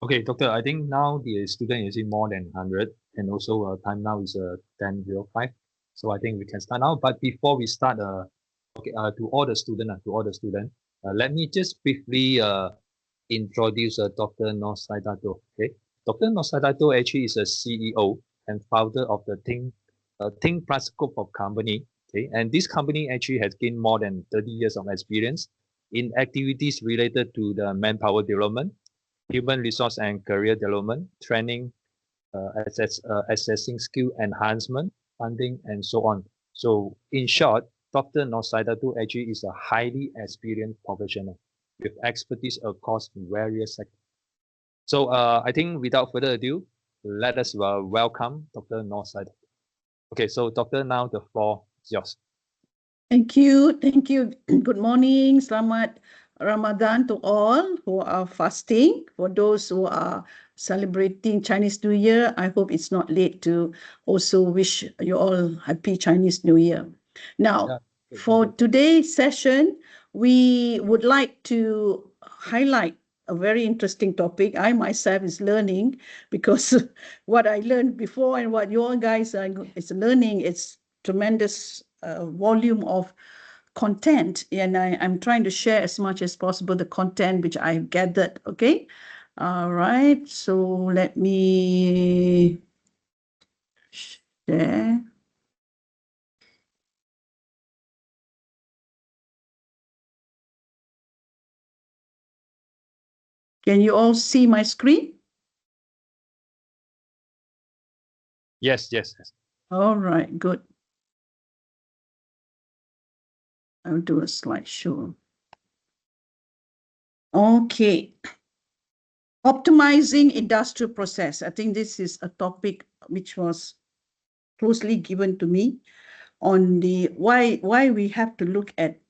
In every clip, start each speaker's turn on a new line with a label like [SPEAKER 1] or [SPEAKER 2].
[SPEAKER 1] Okay, doctor, I think now the student is in more than 100, and also time now is 10:05. So I think we can start now. But before we start, okay, to all the student, let me just briefly introduce Dr. Nosaidato. Okay, Dr. Nosaidato actually is a CEO and founder of the Think Plus group of company. Okay, and this company actually has gained more than 30 years of experience in activities related to the manpower development, human resource and career development, training, assessing skill enhancement, funding, and so on. So in short, Dr. Nosaidatu actually is a highly experienced professional with expertise across various sectors. So I think without further ado, let us welcome Dr. Nosaidatu. Okay, so Doctor, now the floor is yours.
[SPEAKER 2] Thank you. Thank you. Good morning. Selamat Ramadan to all who are fasting. For those who are celebrating Chinese New Year, I hope it's not late to also wish you all happy Chinese New Year. Now,
[SPEAKER 1] Yeah,
[SPEAKER 2] for today's session, we would like to highlight a very interesting topic. I myself is learning because what I learned before and what you all guys are is learning, it's tremendous volume of content, and I'm trying to share as much as possible the content which I've gathered. Okay, all right, so let me share. Can you all see my screen?
[SPEAKER 1] yes.
[SPEAKER 2] All right, good. I'll do a slideshow. Okay. Optimizing industrial process. I think this is a topic which was closely given to me on the why we have to look at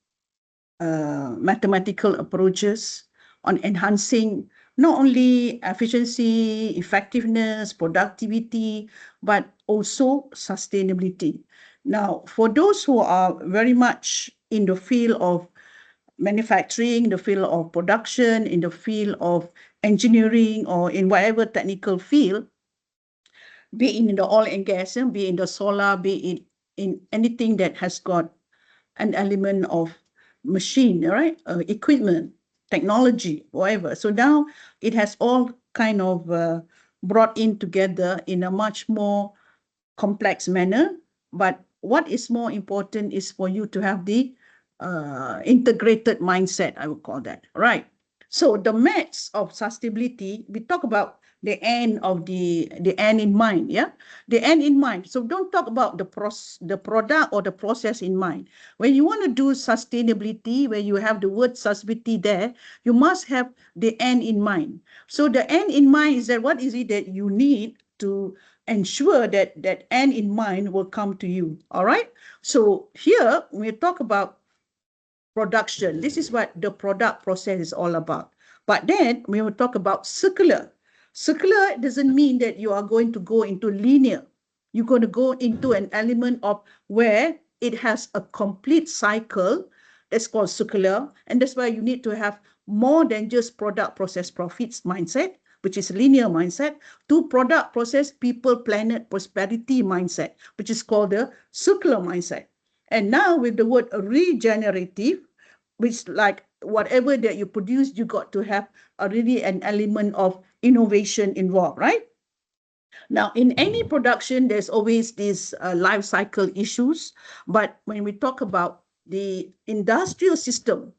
[SPEAKER 2] mathematical approaches on enhancing not only efficiency, effectiveness, productivity, but also sustainability. Now, for those who are very much in the field of manufacturing, the field of production, in the field of engineering, or in whatever technical field, be it in the oil and gas, be it in the solar, be it in anything that has got an element of machine, right? Equipment, technology, whatever. So now it has all kind of brought in together in a much more complex manner. But what is more important is for you to have the integrated mindset, I would call that, right? So the maths of sustainability, we talk about the end of the end in mind, yeah, the end in mind. So don't talk about the product or the process in mind. When you want to do sustainability, where you have the word sustainability there, you must have the end in mind. So the end in mind is that what is it that you need to ensure that that end in mind will come to you. All right. So here we talk about production. This is what the product process is all about. But then we will talk about circular. Circular doesn't mean that you are going to go into linear. You're going to go into an element of where it has a complete cycle. That's called circular. And that's why you need to have more than just product, process, profits mindset, which is linear mindset, to product, process, people, planet, prosperity mindset, which is called the circular mindset. And now with the word regenerative, which like whatever that you produce, you got to have already an element of innovation involved, right? Now, in any production, there's always these life cycle issues. But when we talk about the industrial system,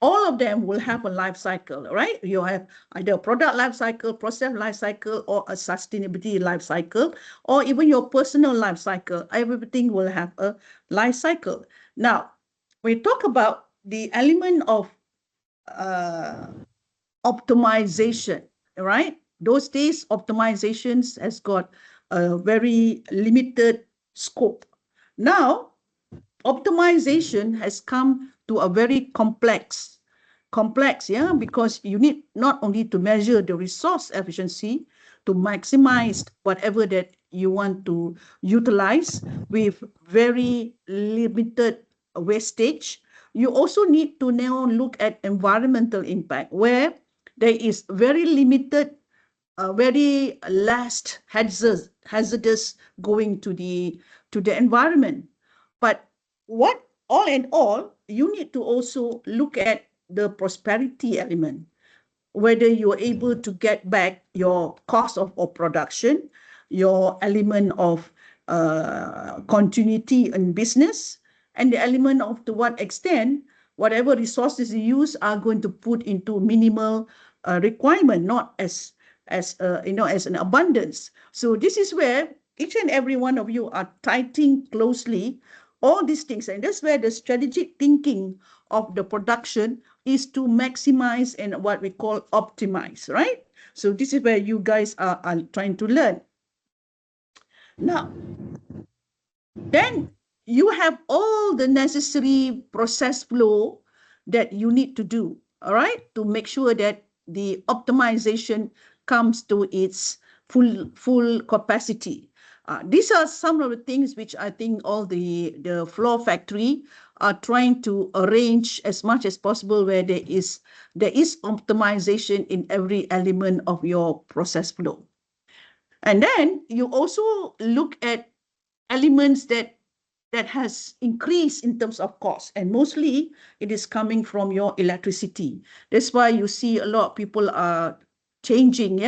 [SPEAKER 2] all of them will have a life cycle, right? You have either a product life cycle, process life cycle, or a sustainability life cycle, or even your personal life cycle. Everything will have a life cycle. Now, we talk about the element of uh, optimization, right? Those days, optimizations has got a very limited scope. Now, optimization has come to a very complex, yeah, because you need not only to measure the resource efficiency to maximize whatever that you want to utilize with very limited wastage. You also need to now look at environmental impact, where there is very limited very less hazardous going to the environment. But what all in all, you need to also look at the prosperity element, whether you're able to get back your cost of production, your element of continuity in business, and the element of to what extent whatever resources you use are going to put into minimal requirement, not as as an abundance. So this is where each and every one of you are tightening closely all these things, and that's where the strategic thinking of the production is to maximize and what we call optimize, right? So this is where you guys are trying to learn. Now, then you have all the necessary process flow that you need to do, all right, to make sure that the optimization comes to its full capacity. These are some of the things which I think all the floor factory are trying to arrange as much as possible, where there is optimization in every element of your process flow. And then you also look at elements that has increased in terms of cost, and mostly it is coming from your electricity. That's why you see a lot of people are changing,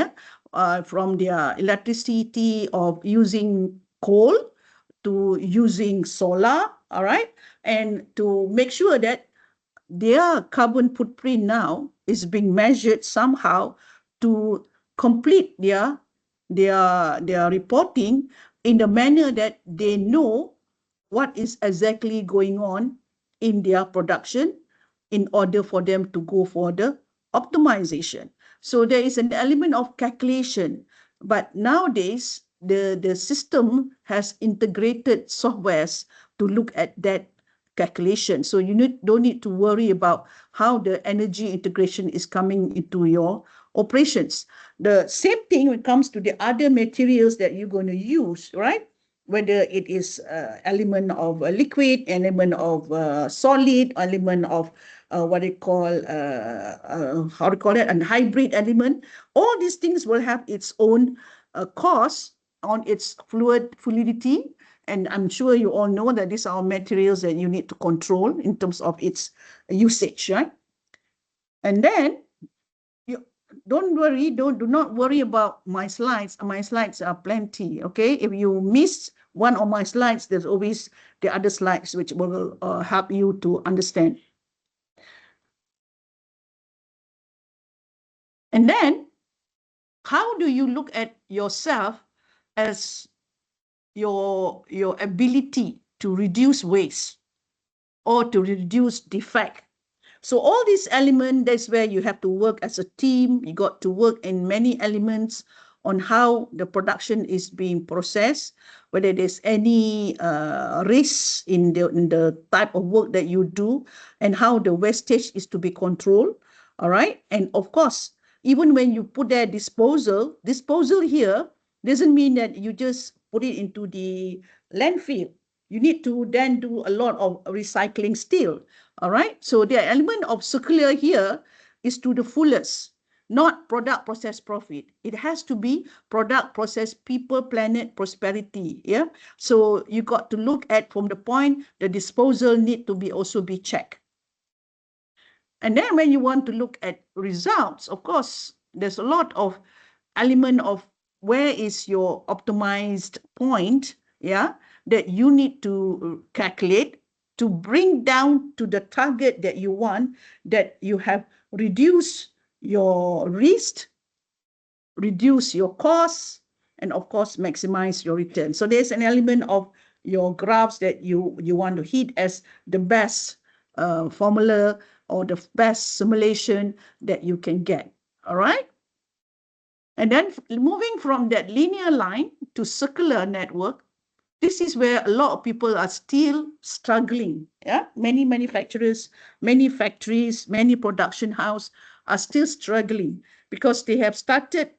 [SPEAKER 2] from their electricity of using coal to using solar, all right, and to make sure that their carbon footprint now is being measured somehow to complete their reporting in the manner that they know what is exactly going on in their production in order for them to go for the optimization. So there is an element of calculation, but nowadays the system has integrated softwares to look at that calculation. So you don't need to worry about how the energy integration is coming into your operations. The same thing when it comes to the other materials that you're going to use, right? Whether it is element of liquid, element of solid, element of what they call how to call it, a hybrid element. All these things will have its own cost on its fluidity. And I'm sure you all know that these are materials that you need to control in terms of its usage, right? And then you don't worry, do not worry about my slides. My slides are plenty, okay? If you miss one of my slides, there's always the other slides which will help you to understand. And then, how do you look at yourself as your ability to reduce waste or to reduce defect? So all these elements, that's where you have to work as a team. You got to work in many elements on how the production is being processed, whether there's any risk in the type of work that you do, and how the wastage is to be controlled. All right. And of course, even when you put that disposal here doesn't mean that you just put it into the landfill. You need to then do a lot of recycling still. All right. So the element of circular here is to the fullest, not product, process, profit. It has to be product, process, people, planet, prosperity. Yeah. So you got to look at from the point the disposal need to be also be checked. And then when you want to look at results, of course, there's a lot of element of where is your optimized point, yeah, that you need to calculate to bring down to the target that you want, that you have reduced your risk, reduce your costs, and of course, maximize your return. So there's an element of your graphs that you want to hit as the best formula or the best simulation that you can get. All right. And then moving from that linear line to circular network, this is where a lot of people are still struggling. Yeah, many manufacturers, many factories, many production houses are still struggling because they have started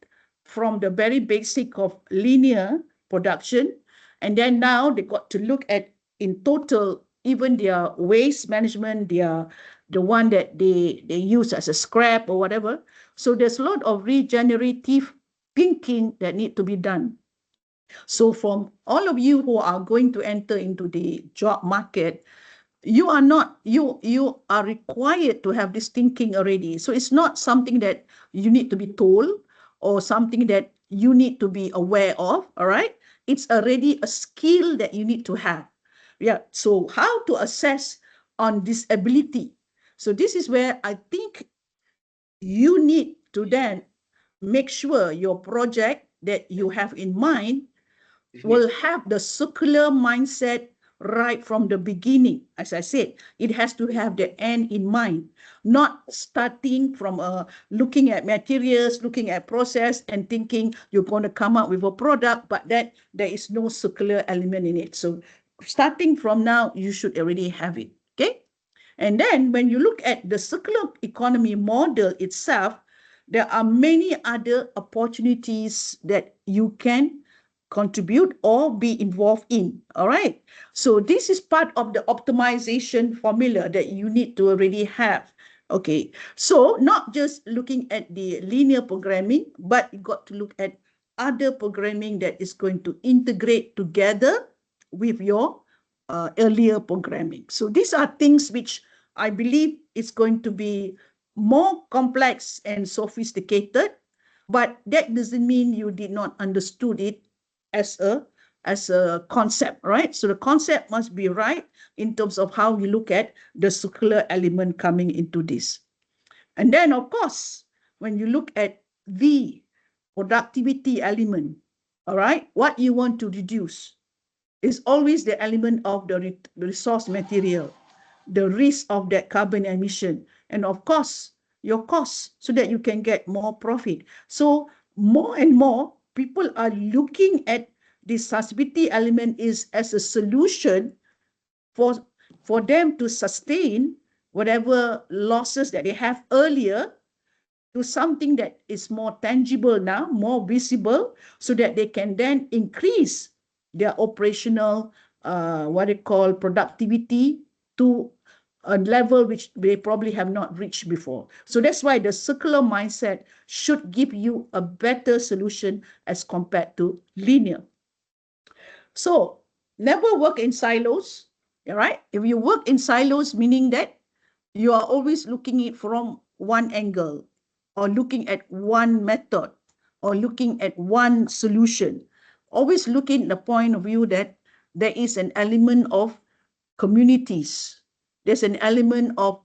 [SPEAKER 2] from the very basic of linear production, and then now they got to look at in total even their waste management, the one that they use as a scrap or whatever. So there's a lot of regenerative thinking that need to be done. So from all of you who are going to enter into the job market, you are required to have this thinking already. So it's not something that you need to be told or something that you need to be aware of. All right, it's already a skill that you need to have. Yeah. So how to assess on this ability? So this is where I think you need to then make sure your project that you have in mind will have the circular mindset right from the beginning. As I said, it has to have the end in mind, not starting from looking at materials, looking at process and thinking you're going to come up with a product, but that there is no circular element in it. So starting from now, you should already have it. Okay. And then when you look at the circular economy model itself, there are many other opportunities that you can contribute or be involved in. All right. So this is part of the optimization formula that you need to already have. Okay. So not just looking at the linear programming, but you got to look at other programming that is going to integrate together with your earlier programming. So these are things which I believe is going to be more complex and sophisticated, but that doesn't mean you did not understood it as a concept, right? So the concept must be right in terms of how you look at the circular element coming into this. And then, of course, when you look at the productivity element, all right, what you want to reduce is always the element of the resource material, the risk of that carbon emission, and of course, your costs so that you can get more profit. So more and more people are looking at this sustainability element is as a solution for them to sustain whatever losses that they have earlier to something that is more tangible now, more visible, so that they can then increase their operational, what they call productivity to a level which they probably have not reached before. So that's why the circular mindset should give you a better solution as compared to linear. So never work in silos, all right? If you work in silos, meaning that you are always looking at it from one angle or looking at one method or looking at one solution, always looking at the point of view that there is an element of communities. There's an element of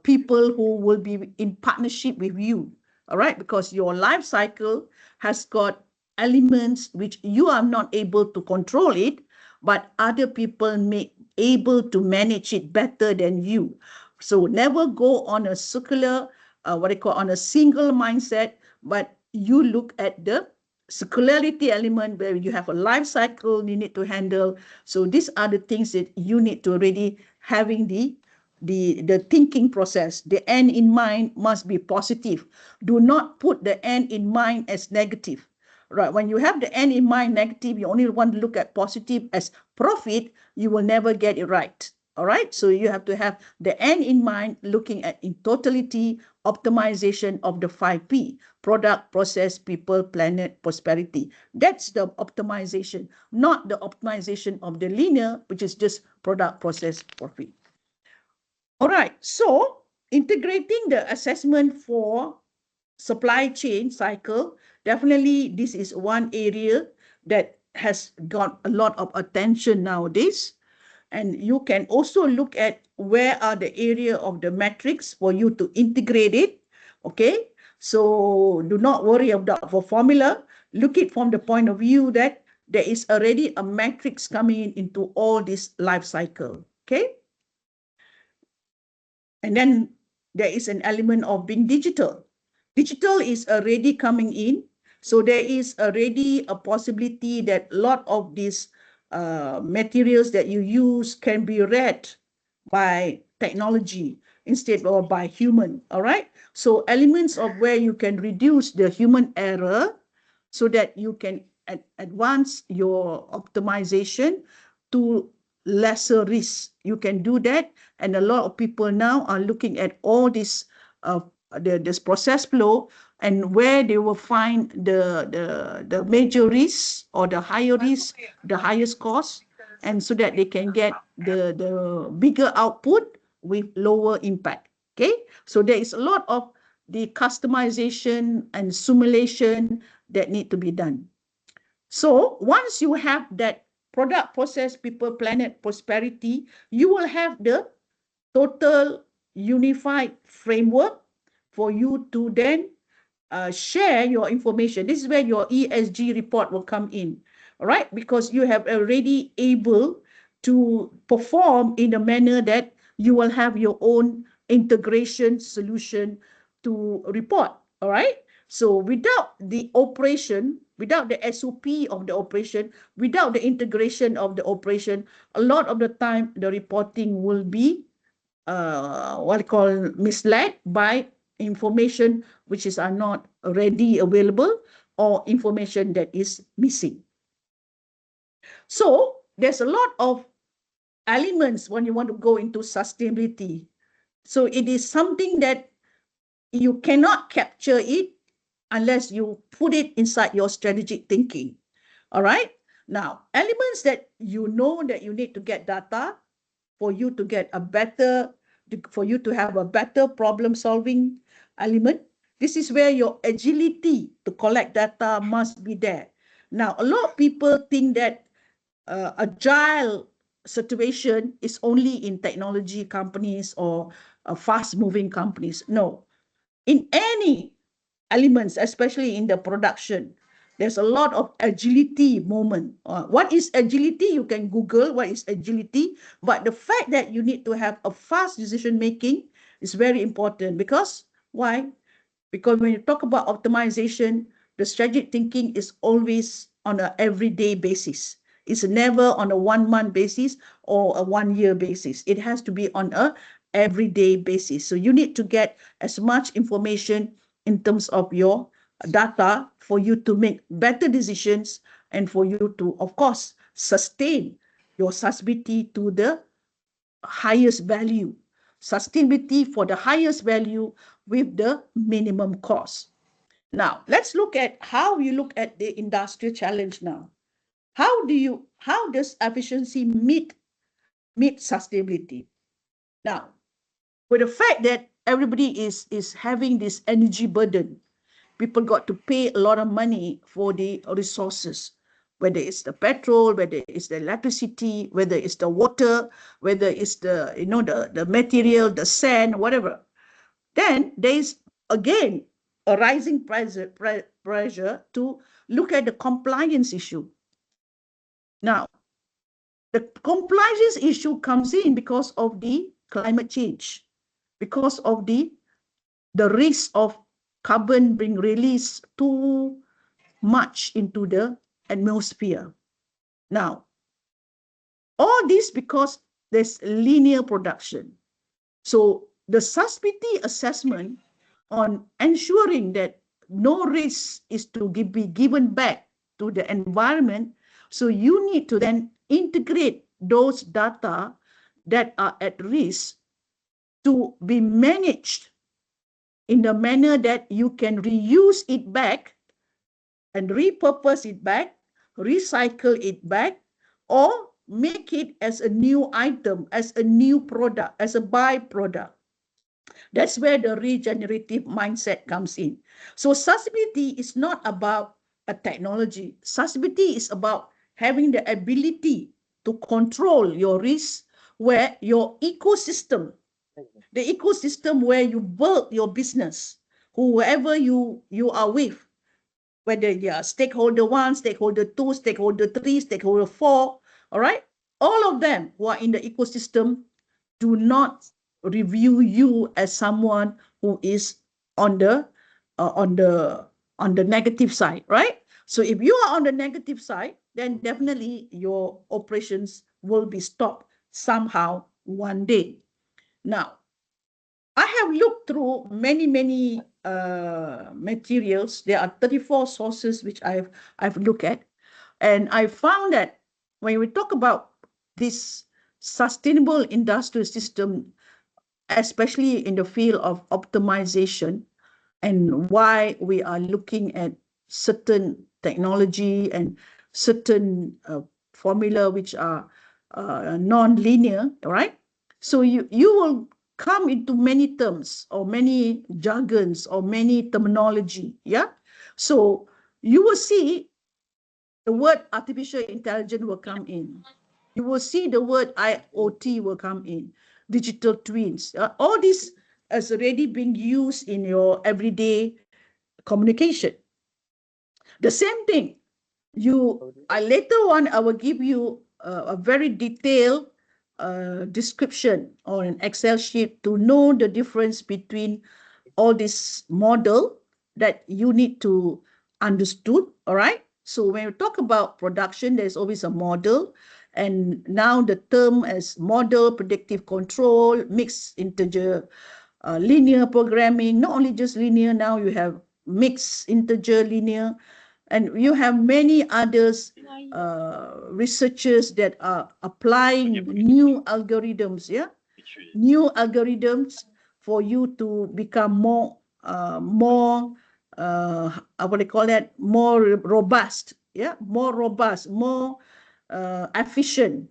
[SPEAKER 2] people who will be in partnership with you, all right? Because your life cycle has got elements which you are not able to control it, but other people may able to manage it better than you. So never go on a circular, what they call on a single mindset, but you look at the circularity element where you have a life cycle you need to handle. So these are the things that you need to already having the thinking process. The end in mind must be positive. Do not put the end in mind as negative. Right, when you have the end in mind negative, you only want to look at positive as profit, you will never get it right. All right, so you have to have the end in mind, looking at in totality, optimization of the 5P, product, process, people, planet, prosperity. That's the optimization, not the optimization of the linear, which is just product, process, profit. All right, so integrating the assessment for supply chain cycle, definitely this is one area that has got a lot of attention nowadays. And you can also look at where are the area of the metrics for you to integrate it. Okay, so do not worry about the formula. Look it from the point of view that there is already a matrix coming into all this life cycle. Okay, and then there is an element of being digital. Digital is already coming in. So there is already a possibility that a lot of these materials that you use can be read by technology instead of by human, all right? So elements of where you can reduce the human error so that you can advance your optimization to lesser risk. You can do that. And a lot of people now are looking at all this process flow and where they will find the major risks or the higher risk, the highest cost, and so that they can get the bigger output with lower impact. Okay, so there is a lot of the customization and simulation that need to be done. So once you have that product, process, people, planet, prosperity, you will have the total unified framework for you to then share your information. This is where your ESG report will come in, all right? Because you have already able to perform in a manner that you will have your own integration solution to report, all right? So without the operation, without the SOP of the operation, without the integration of the operation, a lot of the time the reporting will be what I call misled by information which are not ready available or information that is missing. So there's a lot of elements when you want to go into sustainability. So it is something that you cannot capture it unless you put it inside your strategic thinking. All right. Now, elements that you know that you need to get data for you to get a better, for you to have a better problem solving element. This is where your agility to collect data must be there. Now, a lot of people think that agile situation is only in technology companies or fast moving companies. No, in any elements, especially in the production, there's a lot of agility moment. What is agility? You can Google what is agility, but the fact that you need to have a fast decision making is very important. Because why? Because when you talk about optimization, the strategic thinking is always on an everyday basis. It's never on a 1 month basis or a 1 year basis. It has to be on a everyday basis. So you need to get as much information in terms of your data for you to make better decisions and for you to, of course, sustain your sustainability to the highest value. Sustainability for the highest value with the minimum cost. Now, let's look at how you look at the industrial challenge now. How does efficiency meet sustainability? Now, with the fact that everybody is having this energy burden, people got to pay a lot of money for the resources, whether it's the petrol, whether it's the electricity, whether it's the water, whether it's the the material, the sand, whatever. Then there is again a rising pressure to look at the compliance issue. Now, the compliance issue comes in because of the climate change, because of the risk of carbon being released too much into the atmosphere. Now, all this because there's linear production. So the sustainability assessment on ensuring that no risk is to be given back to the environment. So you need to then integrate those data that are at risk to be managed in the manner that you can reuse it back and repurpose it back, recycle it back, or make it as a new item, as a new product, as a byproduct. That's where the regenerative mindset comes in. So sustainability is not about a technology. Sustainability is about having the ability to control your risk, where your ecosystem, the ecosystem where you build your business, whoever you are with, whether you are stakeholder 1, stakeholder 2, stakeholder 3, stakeholder 4, all right? All of them who are in the ecosystem do not review you as someone who is on the negative side, right? So if you are on the negative side, then definitely your operations will be stopped somehow one day. Now, I have looked through many materials. There are 34 sources which I've looked at, and I found that when we talk about this sustainable industrial system, especially in the field of optimization, and why we are looking at certain technology and certain formula which are non-linear, right? So you will come into many terms or many jargons or many terminology, yeah? So you will see the word artificial intelligence will come in. You will see the word IoT will come in, digital twins. All this has already been used in your everyday communication. The same thing, later on, I will give you a very detailed description or an Excel sheet to know the difference between all this model that you need to understood, all right? So when we talk about production, there's always a model, and now the term as model, predictive control, mixed integer, linear programming, not only just linear, now you have mixed integer, linear, and you have many others researchers that are applying new algorithms, yeah, new algorithms for you to become more what do you call that, more robust, yeah, more robust, more efficient.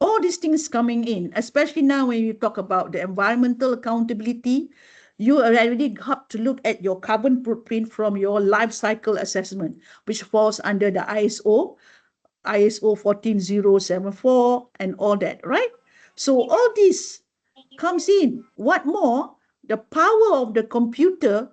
[SPEAKER 2] All these things coming in, especially now when you talk about the environmental accountability, you already have to look at your carbon footprint from your life cycle assessment, which falls under the ISO 14074 and all that, right? So all this comes in. What more, the power of the computer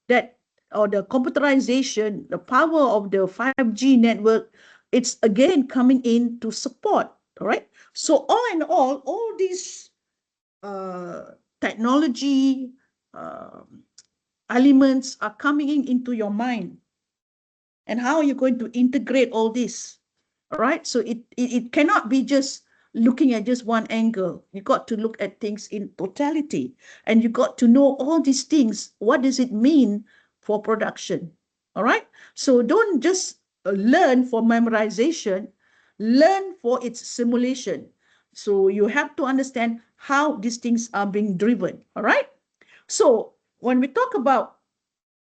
[SPEAKER 2] that, or the computerization, the power of the 5G network, it's again coming in to support, all right? So all in all these technology elements are coming into your mind. And how are you going to integrate all this? All right, so it cannot be just looking at just one angle. You got to look at things in totality, and you got to know all these things. What does it mean for production? All right, so don't just learn for memorization, learn for its simulation. So you have to understand how these things are being driven. All right, so when we talk about,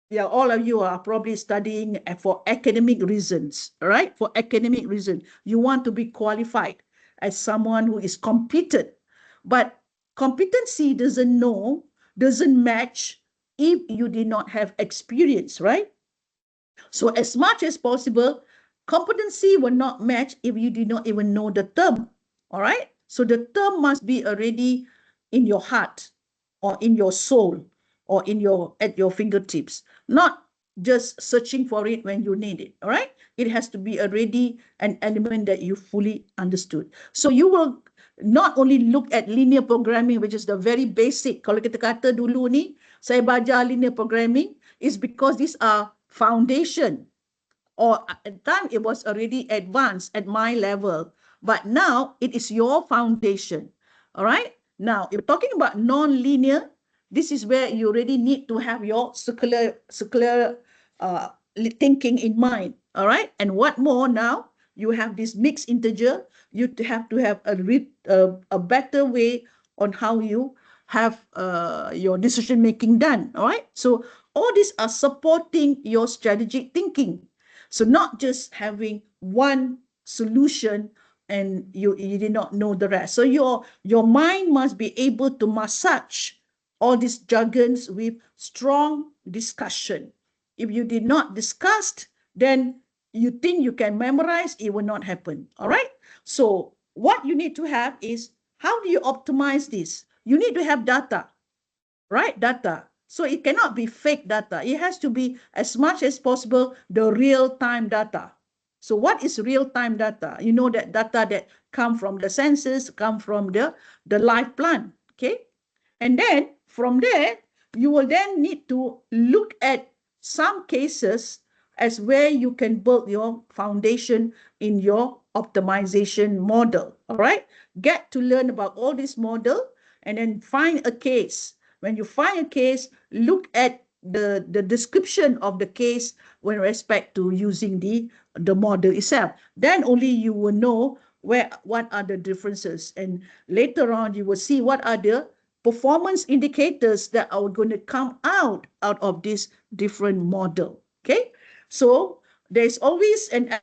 [SPEAKER 2] yeah, all of you are probably studying for academic reasons, right? For academic reasons, you want to be qualified as someone who is competent, but competency doesn't match if you did not have experience, right? So as much as possible, competency will not match if you do not even know the term, all right? So the term must be already in your heart or in your soul or at your fingertips, not just searching for it when you need it, all right? It has to be already an element that you fully understood. So you will not only look at linear programming, which is the very basic. Kalau kita kata dulu ni, saya belajar linear programming, is because these are foundation, or at the time it was already advanced at my level, but now it is your foundation. All right, now if you're talking about non-linear, this is where you already need to have your circular thinking in mind. All right, and what more, now you have this mixed integer, you have to have a better way on how you have your decision making done. All right, so all these are supporting your strategic thinking. So not just having one solution and you did not know the rest. So your mind must be able to massage all these jargons with strong discussion. If you did not discuss, then you think you can memorize, it will not happen. All right. So what you need to have is, how do you optimize this? You need to have data, right? Data. So it cannot be fake data. It has to be, as much as possible, the real-time data. So what is real-time data? You know, that data that come from the census, come from the life plan, okay? And then from there, you will then need to look at some cases as where you can build your foundation in your optimization model, all right? Get to learn about all this model and then find a case. When you find a case, look at the description of the case with respect to using the model itself. Then only you will know what are the differences. And later on, you will see what are the performance indicators that are going to come out of this different model. Okay, so there's always an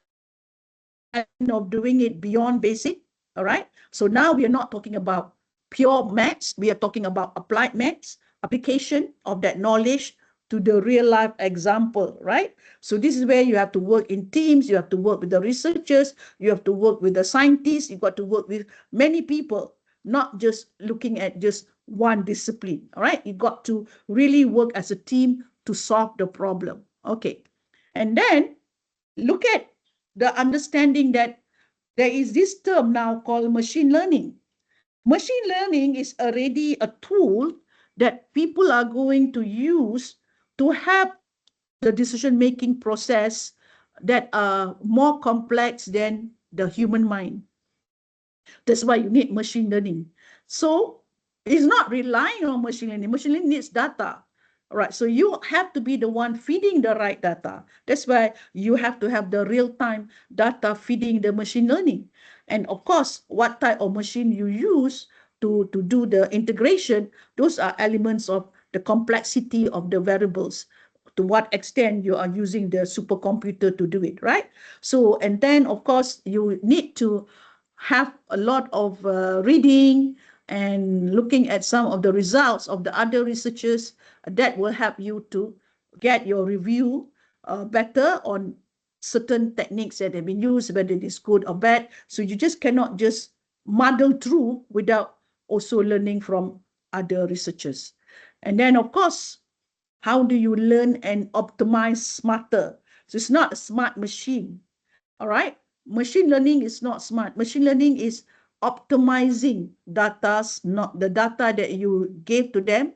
[SPEAKER 2] of doing it beyond basic. All right, so now we are not talking about pure maths, we are talking about applied maths, application of that knowledge to the real life example, right? So this is where you have to work in teams, you have to work with the researchers, you have to work with the scientists, you've got to work with many people, not just looking at just one discipline. All right, you got to really work as a team to solve the problem. Okay, and then look at the understanding that there is this term now called machine learning. Machine learning is already a tool that people are going to use to help the decision-making process that are more complex than the human mind. That's why you need machine learning. So it's not relying on machine learning. Machine learning needs data. All right, so you have to be the one feeding the right data. That's why you have to have the real-time data feeding the machine learning. And of course, what type of machine you use to do the integration, those are elements of the complexity of the variables. To what extent you are using the supercomputer to do it, right? So, and then of course, you need to have a lot of reading and looking at some of the results of the other researchers that will help you to get your review better on certain techniques that have been used, whether it is good or bad. So you just cannot just muddle through without also learning from other researchers. And then, of course, how do you learn and optimize smarter? So it's not a smart machine, all right? Machine learning is not smart. Machine learning is optimizing data, not the data that you gave to them,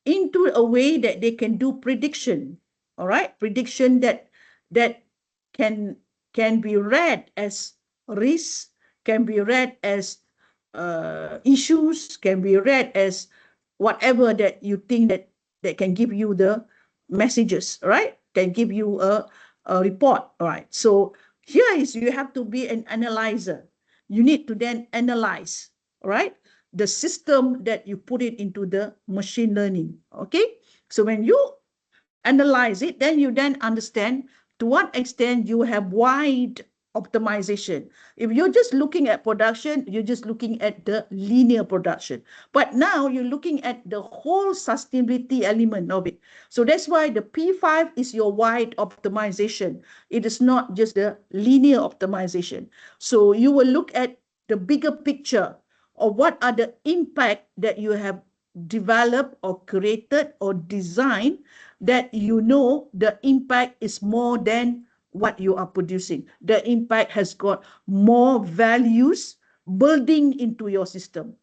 [SPEAKER 2] into a way that they can do prediction. All right, prediction that can be read as risk, can be read as issues, can be read as whatever that you think that can give you the messages, right? Can give you a report. All right, so here is you have to be an analyzer. You need to then analyze, right, the system that you put it into the machine learning. Okay, so when you analyze it, then you then understand to what extent you have wide optimization. If you're just looking at production, you're just looking at the linear production. But now you're looking at the whole sustainability element of it. So that's why the P5 is your wide optimization. It is not just the linear optimization. So you will look at the bigger picture of what are the impact that you have developed or created or designed, that you know the impact is more than what you are producing. The impact has got more values building into your system.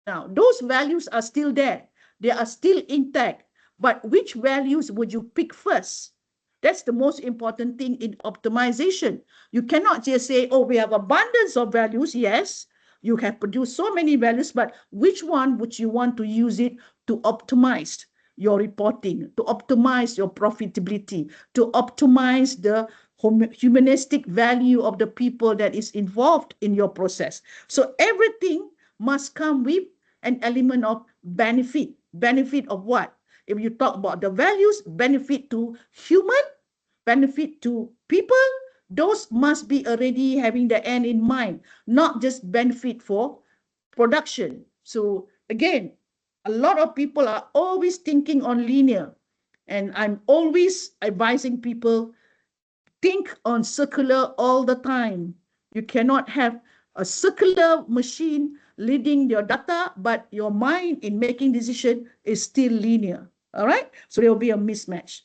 [SPEAKER 2] Now, those values are still there. They are still intact. But which values would you pick first? That's the most important thing in optimization. You cannot just say, oh, we have abundance of values. Yes, you have produced so many values, but which one would you want to use it to optimize your reporting, to optimize your profitability, to optimize the humanistic value of the people that is involved in your process? So everything must come with an element of benefit. Benefit of what? If you talk about the values, benefit to human, benefit to people, those must be already having the end in mind, not just benefit for production. So again, a lot of people are always thinking on linear, and I'm always advising people, think on circular all the time. You cannot have a circular machine leading your data, but your mind in making decision is still linear. All right, so there will be a mismatch.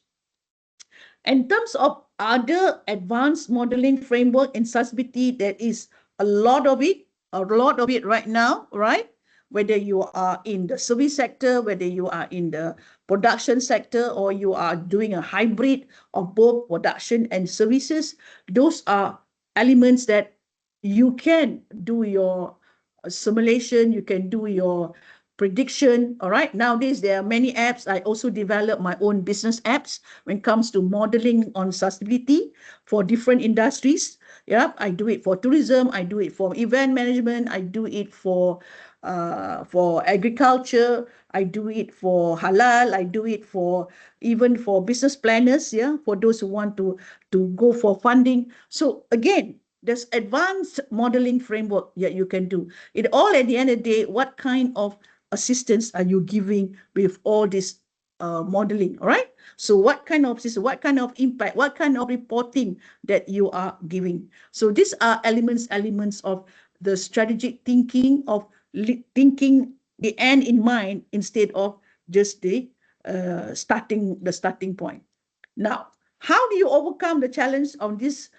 [SPEAKER 2] In terms of other advanced modeling framework in sustainability, there is a lot of it right now, right? Whether you are in the service sector, whether you are in the production sector, or you are doing a hybrid of both production and services, those are elements that you can do your simulation, you can do your prediction. All right. Nowadays, there are many apps. I also develop my own business apps when it comes to modeling on sustainability for different industries. Yeah, I do it for tourism. I do it for event management. I do it for agriculture. I do it for halal. I do it for even for business planners. Yeah, for those who want to go for funding. So again, there's advanced modeling framework that you can do. It all at the end of the day, what kind of assistance are you giving with all this modeling? All right. So what kind of system, what kind of impact, what kind of reporting that you are giving? So these are elements of the strategic thinking, of thinking the end in mind instead of just the starting point. Now, how do you overcome the challenge of this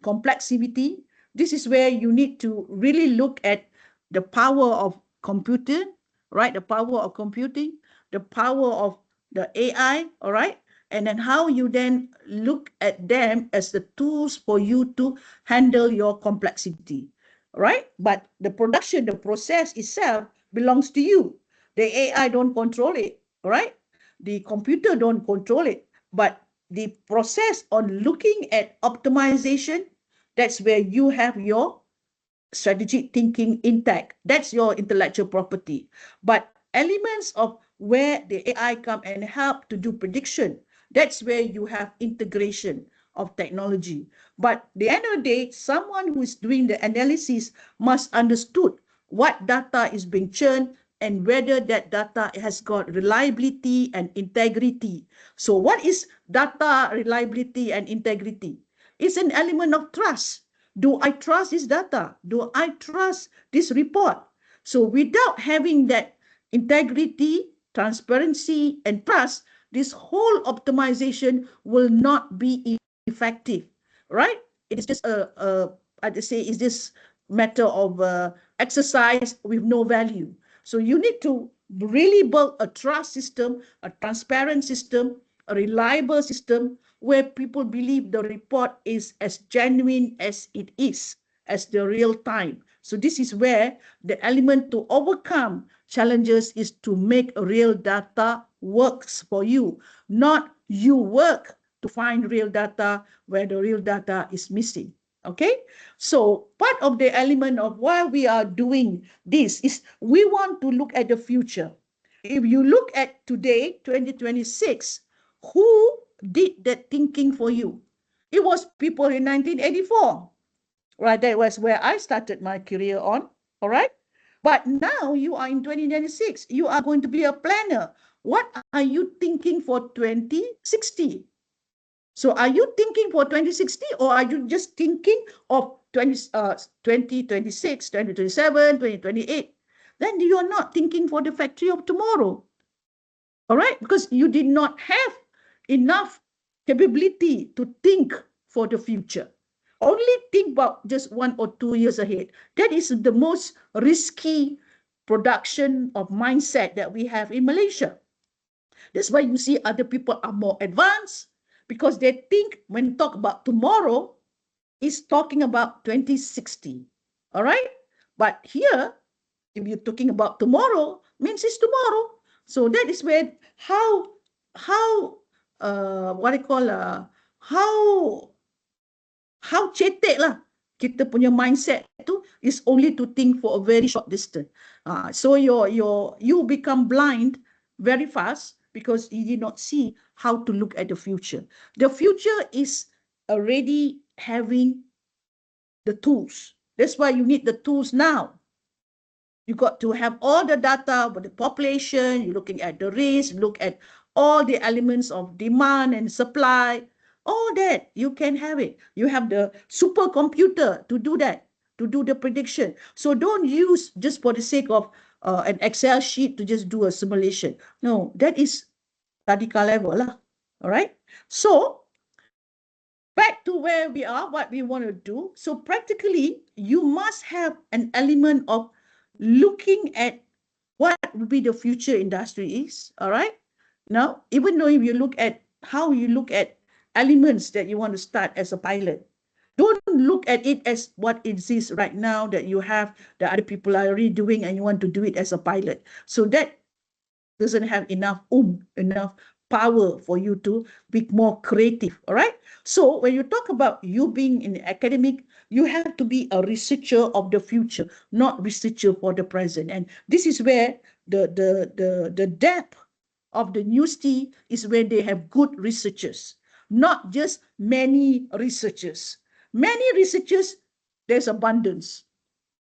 [SPEAKER 2] complexity? This is where you need to really look at the power of computing, right? The power of computing, the power of the AI, all right? And then how you then look at them as the tools for you to handle your complexity, right? But the production, the process itself belongs to you. The AI don't control it, all right? The computer don't control it, but the process on looking at optimization, that's where you have your strategic thinking intact. That's your intellectual property. But elements of where the AI come and help to do prediction, that's where you have integration of technology. But the end of the day, someone who is doing the analysis must understood what data is being churned and whether that data has got reliability and integrity. So what is data reliability and integrity? It's an element of trust. Do I trust this data? Do I trust this report? So without having that integrity, transparency, and trust, this whole optimization will not be effective, right? It is just I'd say, is this matter of exercise with no value. So you need to really build a trust system, a transparent system, a reliable system where people believe the report is as genuine as it is, as the real time. So this is where the element to overcome challenges is to make real data works for you, not you work to find real data where the real data is missing. Okay, so part of the element of why we are doing this is we want to look at the future. If you look at today, 2026, who did that thinking for you? It was people in 1984, right? That was where I started my career on, all right? But now you are in 2026, you are going to be a planner. What are you thinking for 2060? So are you thinking for 2060 or are you just thinking of 2026, 2027, 2028? Then you are not thinking for the factory of tomorrow. All right, because you did not have enough capability to think for the future. Only think about just 1 or 2 years ahead. That is the most risky production of mindset that we have in Malaysia. That's why you see other people are more advanced, because they think when talk about tomorrow is talking about 2060. All right, but here, if you're talking about tomorrow, means it's tomorrow. So that is where how what I call how cetek lah kita punya mindset tu is only to think for a very short distance. So you become blind very fast because you did not see how to look at the future. The future is already having the tools. That's why you need the tools now. You got to have all the data about the population, you're looking at the risk, look at all the elements of demand and supply, all that, you can have it. You have the supercomputer to do that, to do the prediction. So don't use just for the sake of an Excel sheet to just do a simulation. No, that is tadika level lah. All right. So back to where we are, what we want to do. So practically, you must have an element of looking at what would be the future industry is, all right? Now, even though if you look at how you look at elements that you want to start as a pilot, don't look at it as what exists right now that you have, that other people are already doing, and you want to do it as a pilot. So that doesn't have enough enough power for you to be more creative. All right. So when you talk about you being in academic, you have to be a researcher of the future, not researcher for the present. And this is where the depth of the university is where they have good researchers, not just many researchers. Many researchers, there's abundance,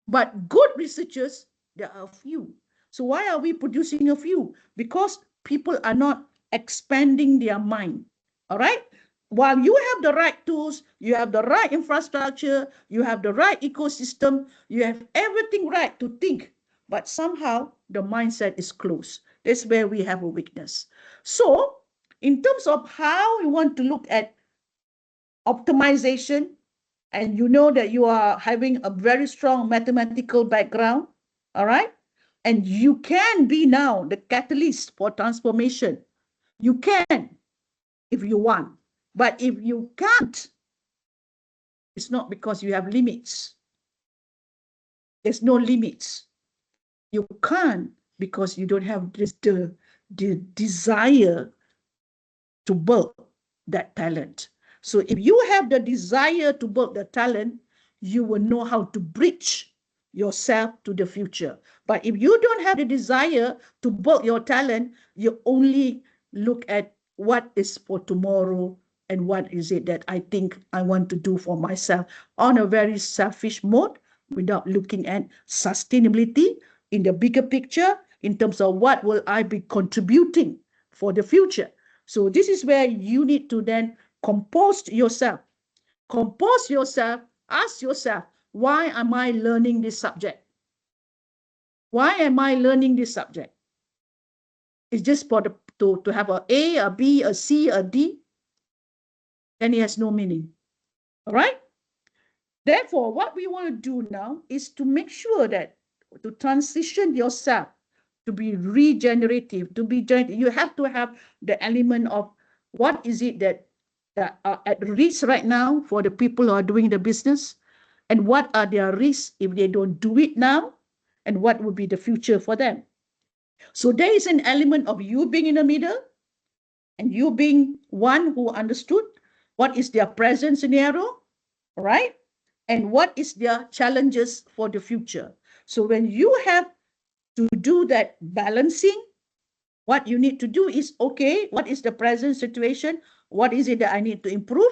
[SPEAKER 2] but good researchers, there are few. So why are we producing a few? Because people are not expanding their mind. All right. While you have the right tools, you have the right infrastructure, you have the right ecosystem, you have everything right to think, but somehow the mindset is closed. That's where we have a weakness. So in terms of how we want to look at optimization, and you know that you are having a very strong mathematical background, all right? And you can be now the catalyst for transformation. You can, if you want. But if you can't, it's not because you have limits. There's no limits. You can't because you don't have the desire to build that talent. So if you have the desire to build the talent, you will know how to bridge yourself to the future. But if you don't have the desire to build your talent, you only look at what is for tomorrow and what is it that I think I want to do for myself on a very selfish mode, without looking at sustainability in the bigger picture in terms of what will I be contributing for the future. So this is where you need to then compose yourself. Compose yourself, ask yourself, why am I learning this subject? Why am I learning this subject? It's just for to have a A, a B, a C, a D, then it has no meaning. All right? Therefore, what we want to do now is to make sure that to transition yourself to be regenerative, you have to have the element of what is it that are at risk right now for the people who are doing the business, and what are their risks if they don't do it now, and what will be the future for them. So there is an element of you being in the middle and you being one who understood what is their present scenario, right? And what is their challenges for the future. So when you have to do that balancing, what you need to do is, okay, what is the present situation? What is it that I need to improve?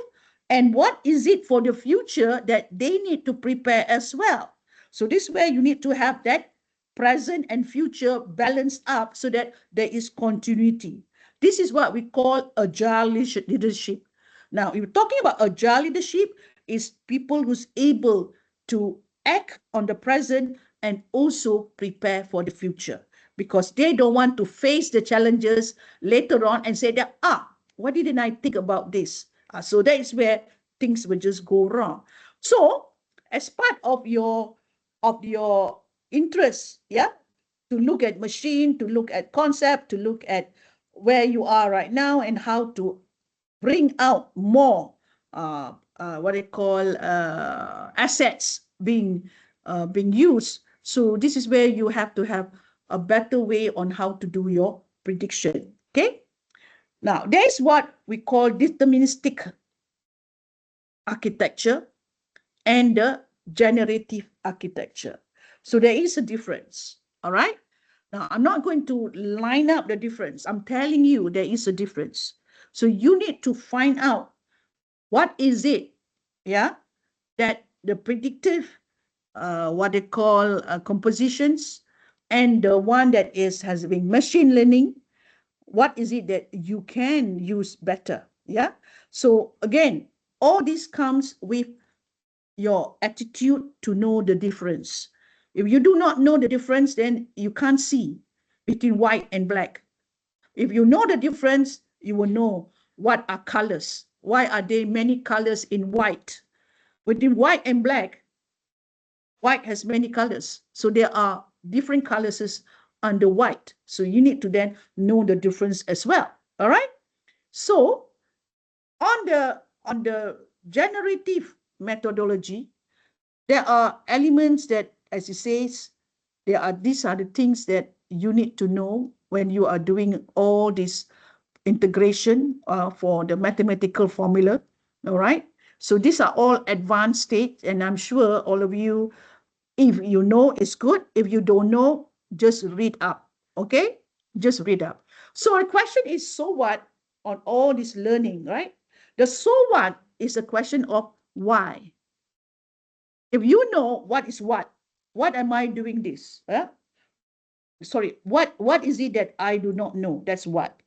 [SPEAKER 2] And what is it for the future that they need to prepare as well? So this way you need to have that present and future balanced up so that there is continuity. This is what we call agile leadership. Now, if you're talking about agile leadership, is people who's able to act on the present and also prepare for the future, because they don't want to face the challenges later on and say that, why didn't I think about this? So that is where things will just go wrong. So as part of your interest, yeah, to look at machine, to look at concept, to look at where you are right now and how to bring out more what they call assets being used. So this is where you have to have a better way on how to do your prediction. Okay. Now there's what we call deterministic architecture and the generative architecture. So there is a difference. All right. Now I'm not going to line up the difference. I'm telling you there is a difference. So you need to find out what is it, yeah, that the predictive, what they call compositions, and the one that has been machine learning, what is it that you can use better, yeah? So again, all this comes with your attitude to know the difference. If you do not know the difference, then you can't see between white and black. If you know the difference, you will know what are colors. Why are there many colors in white? Between white and black, white has many colors. So there are different colors under white. So you need to then know the difference as well. All right. So on the generative methodology, there are elements that, as it says, these are the things that you need to know when you are doing all this integration for the mathematical formula. All right. So these are all advanced stage, and I'm sure all of you, if you know, it's good. If you don't know, just read up. Okay, just read up. So the question is, so what on all this learning, right? The so what is a question of why. If you know what is what am I doing this? Sorry, what is it that I do not know? That's what.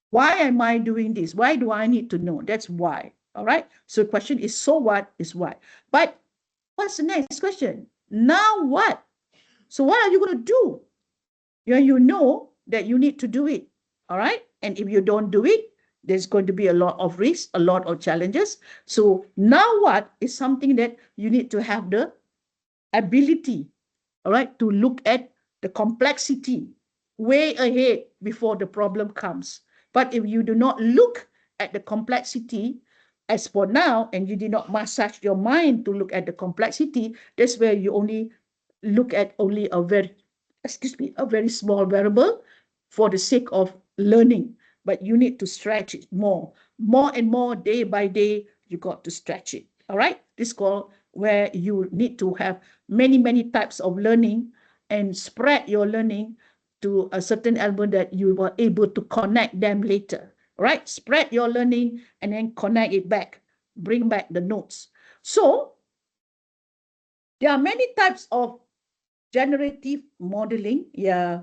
[SPEAKER 2] Why am I doing this? Why do I need to know? That's why. All right. So the question is, so what is why? But what's the next question? Now what? So what are you going to do? You know that you need to do it. All right. And if you don't do it, there's going to be a lot of risks, a lot of challenges. So now what is something that you need to have the ability, all right, to look at the complexity way ahead before the problem comes. But if you do not look at the complexity as for now, and you did not massage your mind to look at the complexity, that's where you only look at only a very small variable for the sake of learning. But you need to stretch it more and more, day by day. You got to stretch it. All right. This is called where you need to have many types of learning and spread your learning to a certain element that you were able to connect them later. Right? Spread your learning and then connect it back. Bring back the notes. So there are many types of generative modeling. Yeah,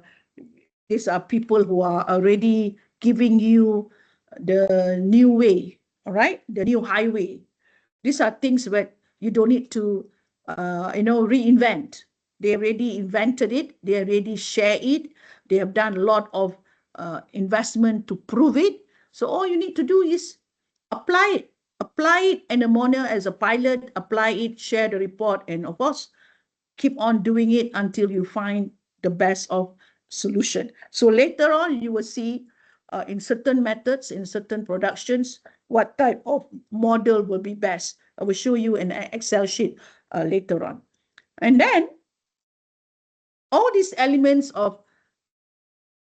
[SPEAKER 2] these are people who are already giving you the new way, all right, the new highway. These are things where you don't need to, reinvent. They already invented it. They already share it. They have done a lot of investment to prove it. So all you need to do is apply it in a manner as a pilot, apply it, share the report, and of course, keep on doing it until you find the best of solution. So later on, you will see in certain methods, in certain productions, what type of model will be best. I will show you an Excel sheet later on. And then all these elements of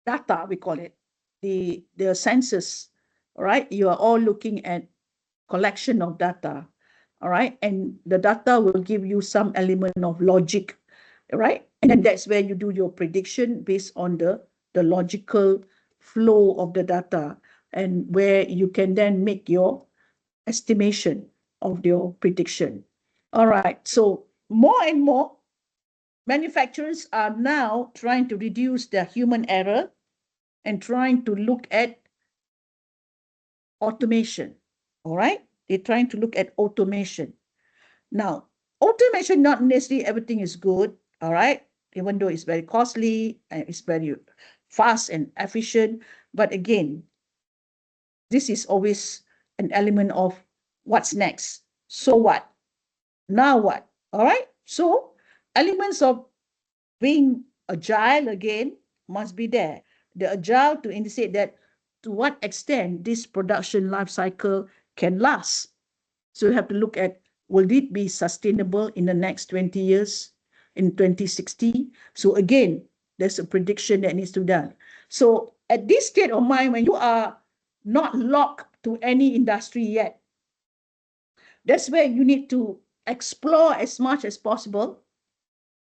[SPEAKER 2] data, we call it, the census, all right? You are all looking at collection of data, all right? And the data will give you some element of logic, right? And then that's where you do your prediction based on the logical flow of the data, and where you can then make your estimation of your prediction. All right, so more and more manufacturers are now trying to reduce their human error and trying to look at automation. All right, they're trying to look at automation. Now, automation, not necessarily everything is good, all right? Even though it's very costly and it's very fast and efficient. But again, this is always an element of what's next. So what? Now what? All right? So elements of being agile, again, must be there. The agile to indicate that to what extent this production life cycle can last. So you have to look at, will it be sustainable in the next 20 years, in 2060? So again, there's a prediction that needs to be done. So at this state of mind, when you are not locked to any industry yet, that's where you need to explore as much as possible,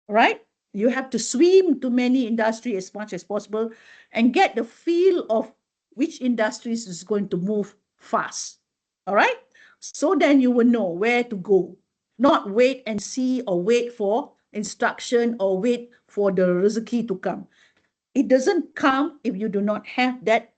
[SPEAKER 2] right? You have to swim to many industries as much as possible and get the feel of which industries is going to move fast, all right? So then you will know where to go, not wait and see or wait for instruction or wait for the rizki to come. It doesn't come if you do not have that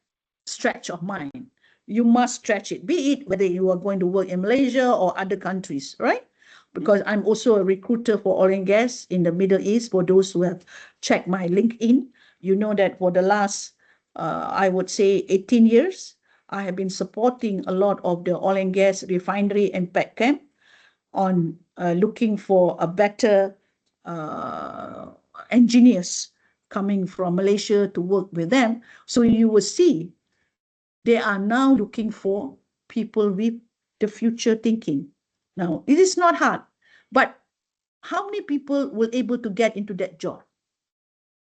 [SPEAKER 2] stretch of mind. You must stretch it, be it whether you are going to work in Malaysia or other countries, right? Because I'm also a recruiter for oil and gas in the Middle East. For those who have checked my LinkedIn, you know that for the last, I would say 18 years, I have been supporting a lot of the oil and gas refinery and petchem on looking for a better engineers coming from Malaysia to work with them. So you will see they are now looking for people with the future thinking. Now, it is not hard, but how many people will able to get into that job?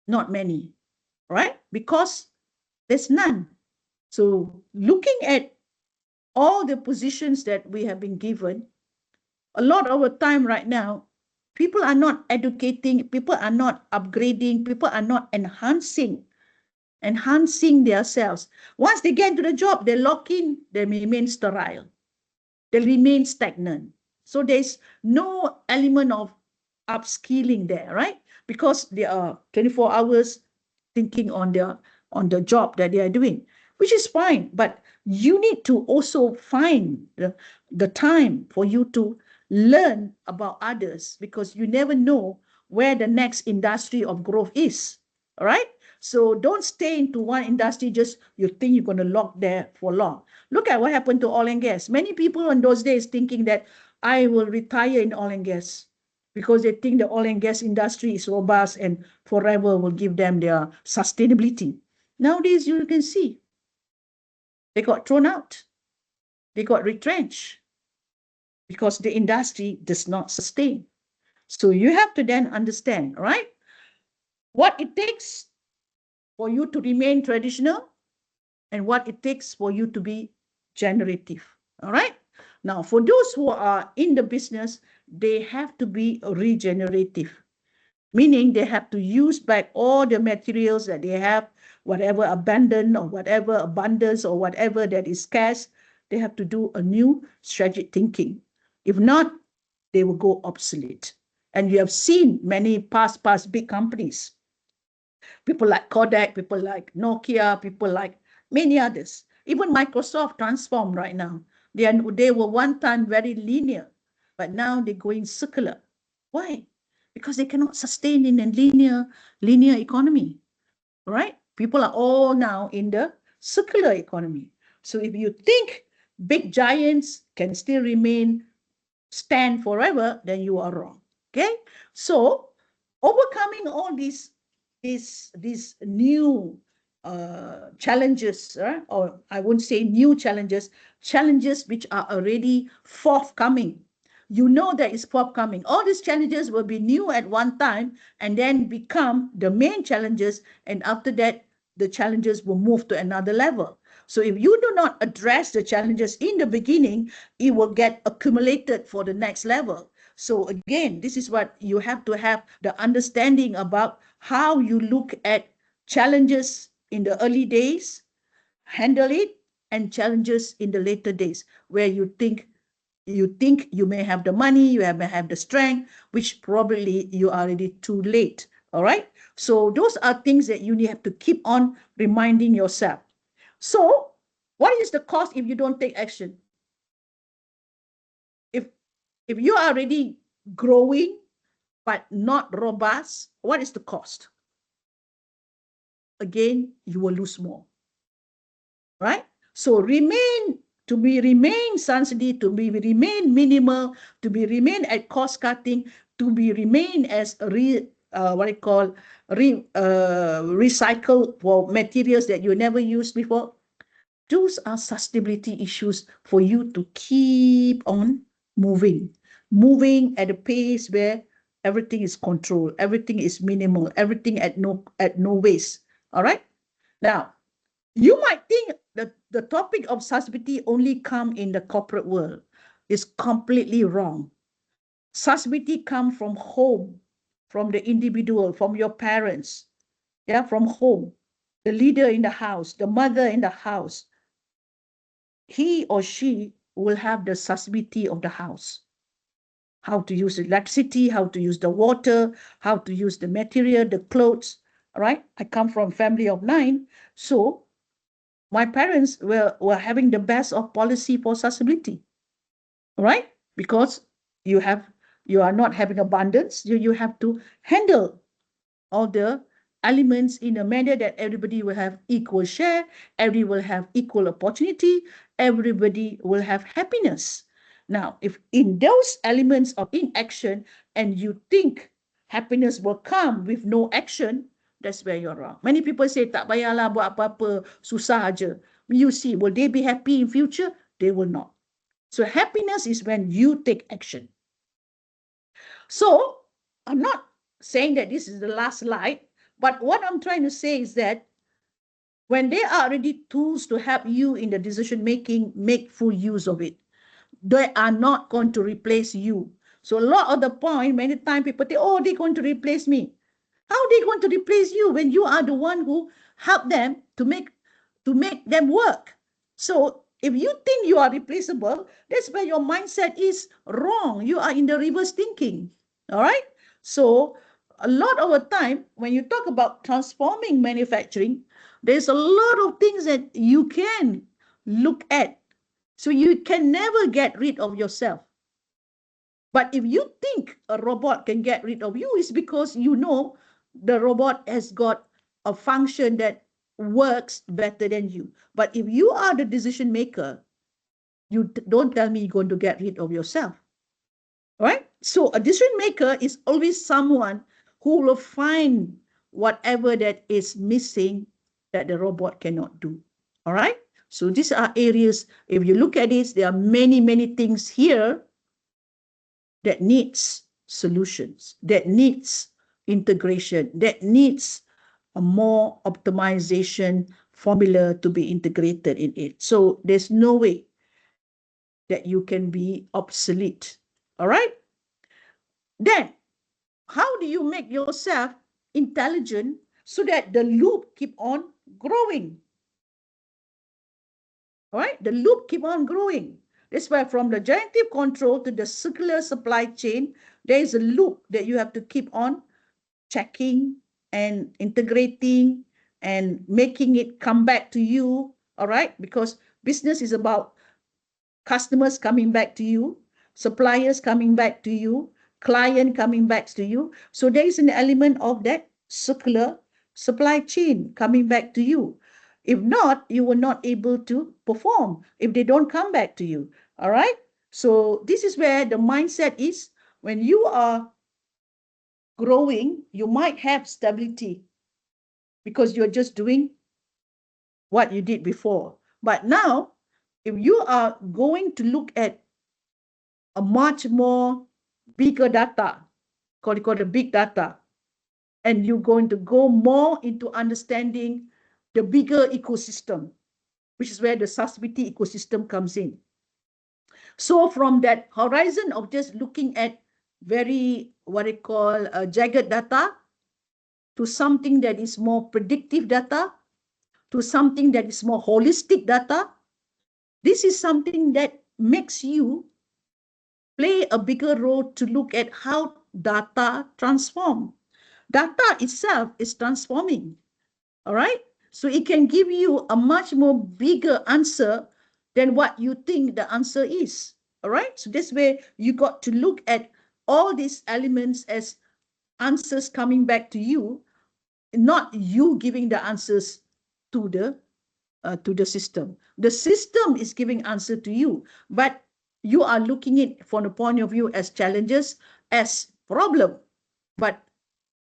[SPEAKER 2] Not many, right? Because there's none. So looking at all the positions that we have been given, a lot of the time right now, people are not educating, people are not upgrading, people are not enhancing themselves. Once they get into the job, they lock in, they remain sterile, they remain stagnant. So there's no element of upskilling there, right? Because they are 24 hours thinking on the job that they are doing, which is fine. But you need to also find the time for you to learn about others, because you never know where the next industry of growth is. All right. So don't stay into one industry, just you think you're going to lock there for long. Look at what happened to oil and gas. Many people in those days thinking that I will retire in oil and gas, because they think the oil and gas industry is robust and forever will give them their sustainability. Nowadays, you can see they got thrown out, they got retrenched, because the industry does not sustain. So you have to then understand, right, what it takes for you to remain traditional and what it takes for you to be generative. All right. Now, for those who are in the business, they have to be regenerative, meaning they have to use back all the materials that they have, whatever abandoned or whatever abundance or whatever that is scarce. They have to do a new strategic thinking. If not, they will go obsolete. And you have seen many past big companies, people like Kodak, people like Nokia, people like many others. Even Microsoft transformed right now. They were one time very linear, but now they're going circular. Why? Because they cannot sustain in a linear economy, right? People are all now in the circular economy. So if you think big giants can still stand forever, then you are wrong. Okay? So overcoming all these new challenges, or I won't say new challenges, challenges which are already forthcoming. You know that is forthcoming. All these challenges will be new at one time and then become the main challenges. And after that, the challenges will move to another level. So if you do not address the challenges in the beginning, it will get accumulated for the next level. So again, this is what you have to have the understanding about how you look at challenges in the early days, handle it, and challenges in the later days, where you think you may have the money, you may have the strength, which probably you are already too late. All right. So those are things that you have to keep on reminding yourself. So what is the cost if you don't take action? If you are already growing but not robust, what is the cost? Again, you will lose more, right? So remain sensitive, to remain minimal, to remain at cost cutting, to remain as recycle for materials that you never used before. Those are sustainability issues for you to keep on moving at a pace where everything is controlled, everything is minimal, everything at no waste. All right. Now, you might think that the topic of sustainability only come in the corporate world. It's completely wrong. Sustainability come from home, from the individual, from your parents, from home, the leader in the house, the mother in the house. He or she will have the sustainability of the house. How to use electricity, how to use the water, how to use the material, the clothes, right? I come from a family of 9, so my parents were having the best of policy for sustainability, right? Because you are not having abundance, you have to handle all the elements in a manner that everybody will have equal share, everybody will have equal opportunity, everybody will have happiness. Now, if in those elements of inaction and you think happiness will come with no action, that's where you're wrong. Many people say, tak payahlah buat apa-apa, susah aja. You see, will they be happy in future? They will not. So happiness is when you take action. So I'm not saying that this is the last slide, but what I'm trying to say is that when there are already tools to help you in the decision making, make full use of it. They are not going to replace you. So a lot of the point, many times people think, oh, they're going to replace me. How are they going to replace you when you are the one who helped them to make them work? So if you think you are replaceable, that's where your mindset is wrong. You are in the reverse thinking. All right. So a lot of the time, when you talk about transforming manufacturing, there's a lot of things that you can look at. So you can never get rid of yourself. But if you think a robot can get rid of you, it's because you know the robot has got a function that works better than you. But if you are the decision maker, you don't tell me you're going to get rid of yourself. Right? So a decision maker is always someone who will find whatever that is missing that the robot cannot do. All right? So these are areas, if you look at this, there are many, many things here that needs solutions, that needs integration, that needs a more optimization formula to be integrated in it. So there's no way that you can be obsolete. All right? Then, how do you make yourself intelligent so that the loop keep on growing? All right? The loop keep on growing. That's why from the generative control to the circular supply chain, there is a loop that you have to keep on checking and integrating and making it come back to you. All right? Because business is about customers coming back to you, suppliers coming back to you, client coming back to you. So there is an element of that circular supply chain coming back to you. If not, you will not able to perform if they don't come back to you. All right. So this is where the mindset is. When you are growing, you might have stability because you're just doing what you did before. But now, if you are going to look at a much more bigger data, called the big data, and you're going to go more into understanding the bigger ecosystem, which is where the sustainability ecosystem comes in. So from that horizon of just looking at very, what I call jagged data, to something that is more predictive data, to something that is more holistic data, this is something that makes you play a bigger role to look at how data transform. Data itself is transforming, all right? So it can give you a much more bigger answer than what you think the answer is, all right? So this way you got to look at all these elements as answers coming back to you, not you giving the answers to the system. The system is giving answer to you, but you are looking at from the point of view as challenges, as problem. But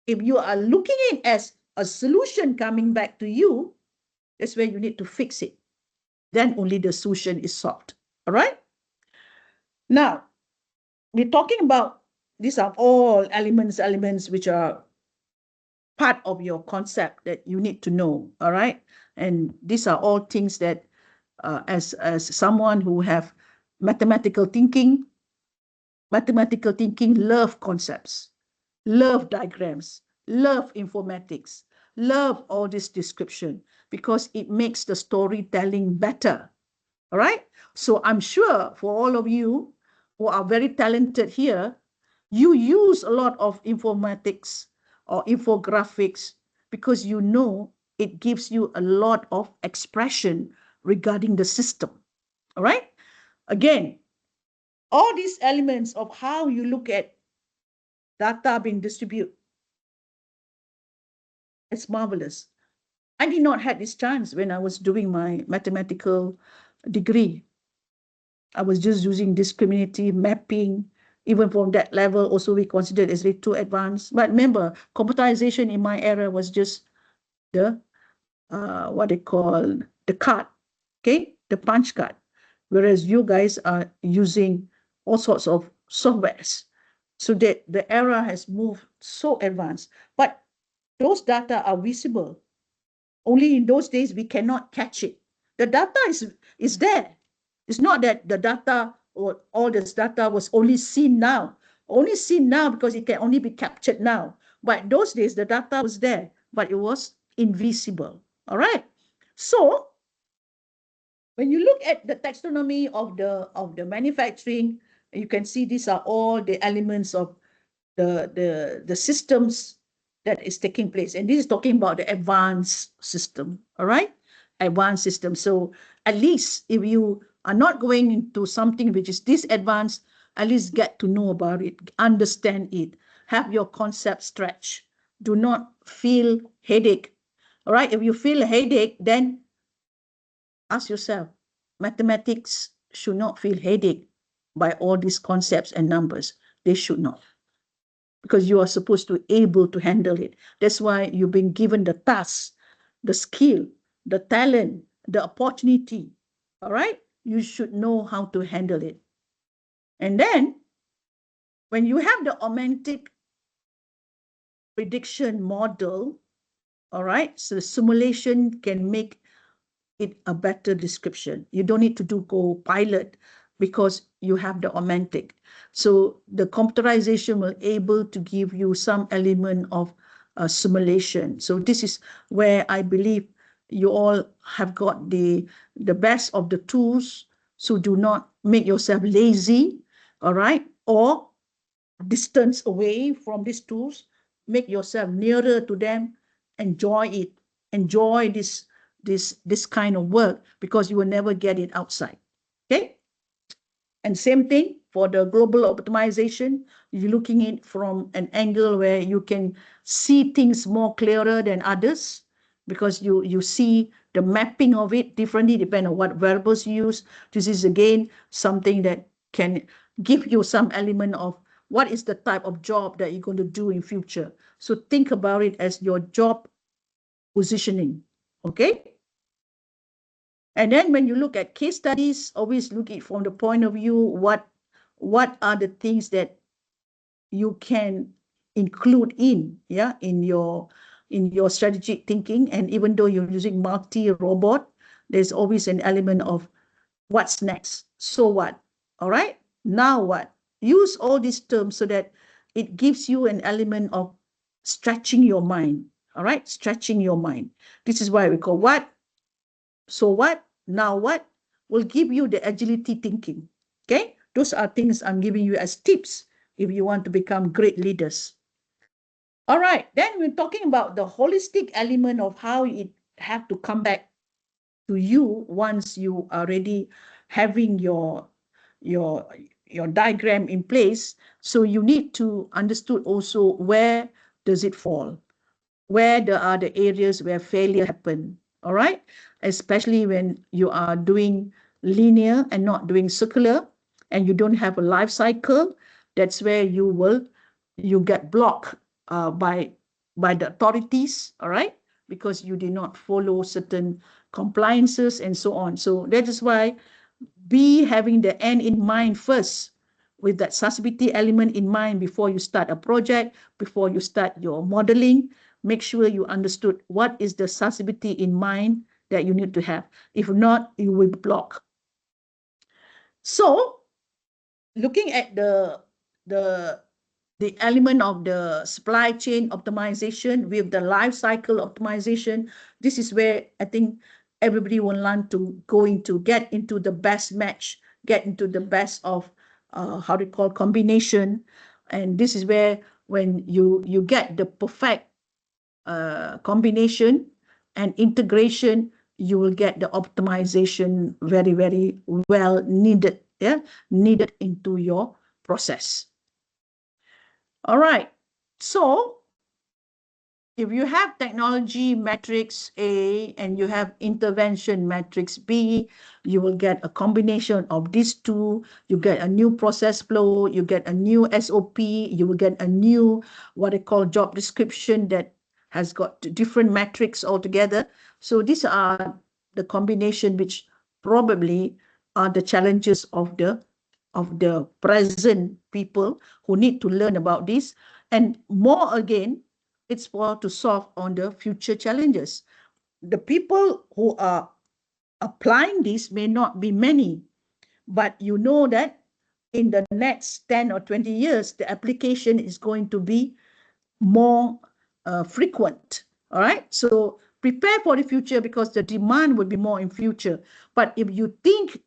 [SPEAKER 2] if you are looking at it as a solution coming back to you, that's where you need to fix it. Then only the solution is solved. All right? Now, we're talking about these are all elements which are part of your concept that you need to know. All right? And these are all things that as someone who have mathematical thinking, love concepts, love diagrams, love informatics, love all this description because it makes the storytelling better. All right? So I'm sure for all of you who are very talented here, you use a lot of informatics or infographics because you know it gives you a lot of expression regarding the system. All right? Again, all these elements of how you look at data being distributed, it's marvelous. I did not have this chance when I was doing my mathematical degree. I was just using discriminative mapping. Even from that level, also we considered as too advanced. But remember, computerization in my era was just the what they call the card, okay, the punch card. whereas you guys are using all sorts of softwares. So that the era has moved so advanced. But those data are visible. Only in those days we cannot catch it. The data is there. It's not that the data or all this data was only seen now. Only seen now because it can only be captured now. But those days the data was there, but it was invisible. All right. So when you look at the taxonomy of the manufacturing, you can see these are all the elements of the systems that is taking place. And this is talking about the advanced system, all right? Advanced system. So at least if you are not going into something which is this advanced, at least get to know about it, understand it, have your concept stretch. Do not feel headache, all right? If you feel a headache, then ask yourself, mathematics should not feel headache by all these concepts and numbers. They should not, because you are supposed to be able to handle it. That's why you've been given the task, the skill, the talent, the opportunity. All right? You should know how to handle it. And then when you have the augmented prediction model, all right, so the simulation can make it a better description. You don't need to do Copilot because you have the augmented. So the computerization will able to give you some element of simulation. So this is where I believe you all have got the best of the tools. So do not make yourself lazy, all right, or distance away from these tools. Make yourself nearer to them. Enjoy it. Enjoy this kind of work, because you will never get it outside. Okay. And same thing for the global optimization. You're looking at it from an angle where you can see things more clearer than others, because you see the mapping of it differently depending on what variables you use. This is again something that can give you some element of what is the type of job that you're going to do in future. So think about it as your job positioning. Okay. And then when you look at case studies, always look at it from the point of view, what are the things that you can include in your strategic thinking. And even though you're using multi-robot, there's always an element of what's next. So what? All right. Now what? Use all these terms so that it gives you an element of stretching your mind. All right. Stretching your mind. This is why we call what, so what, now what, will give you the agility thinking. Okay. Those are things I'm giving you as tips if you want to become great leaders. All right. Then we're talking about the holistic element of how it have to come back to you once you are already having your diagram in place. So you need to understood also where does it fall, where there are the areas where failure happen. All right, especially when you are doing linear and not doing circular, and you don't have a life cycle. That's where you get blocked by the authorities. All right, because you did not follow certain compliances and so on. So that is why be having the end in mind first, with that sustainability element in mind before you start a project, before you start your modeling. Make sure you understood what is the sustainability in mind that you need to have. If not, you will block. So looking at the element of the supply chain optimization with the life cycle optimization, this is where I think everybody will learn to get into the best match, get into the best of how they call combination. And this is where when you get the perfect combination and integration, you will get the optimization very, very well needed, needed into your process. All right. So if you have technology matrix A and you have intervention matrix B, you will get a combination of these two. You get a new process flow, you get a new SOP, you will get a new what I call job description that has got different metrics altogether. So these are the combination which probably are the challenges of the present people who need to learn about this. And more again, it's for to solve on the future challenges. The people who are applying this may not be many, but you know that in the next 10 or 20 years, the application is going to be more frequent. All right. So prepare for the future because the demand will be more in future. But if you think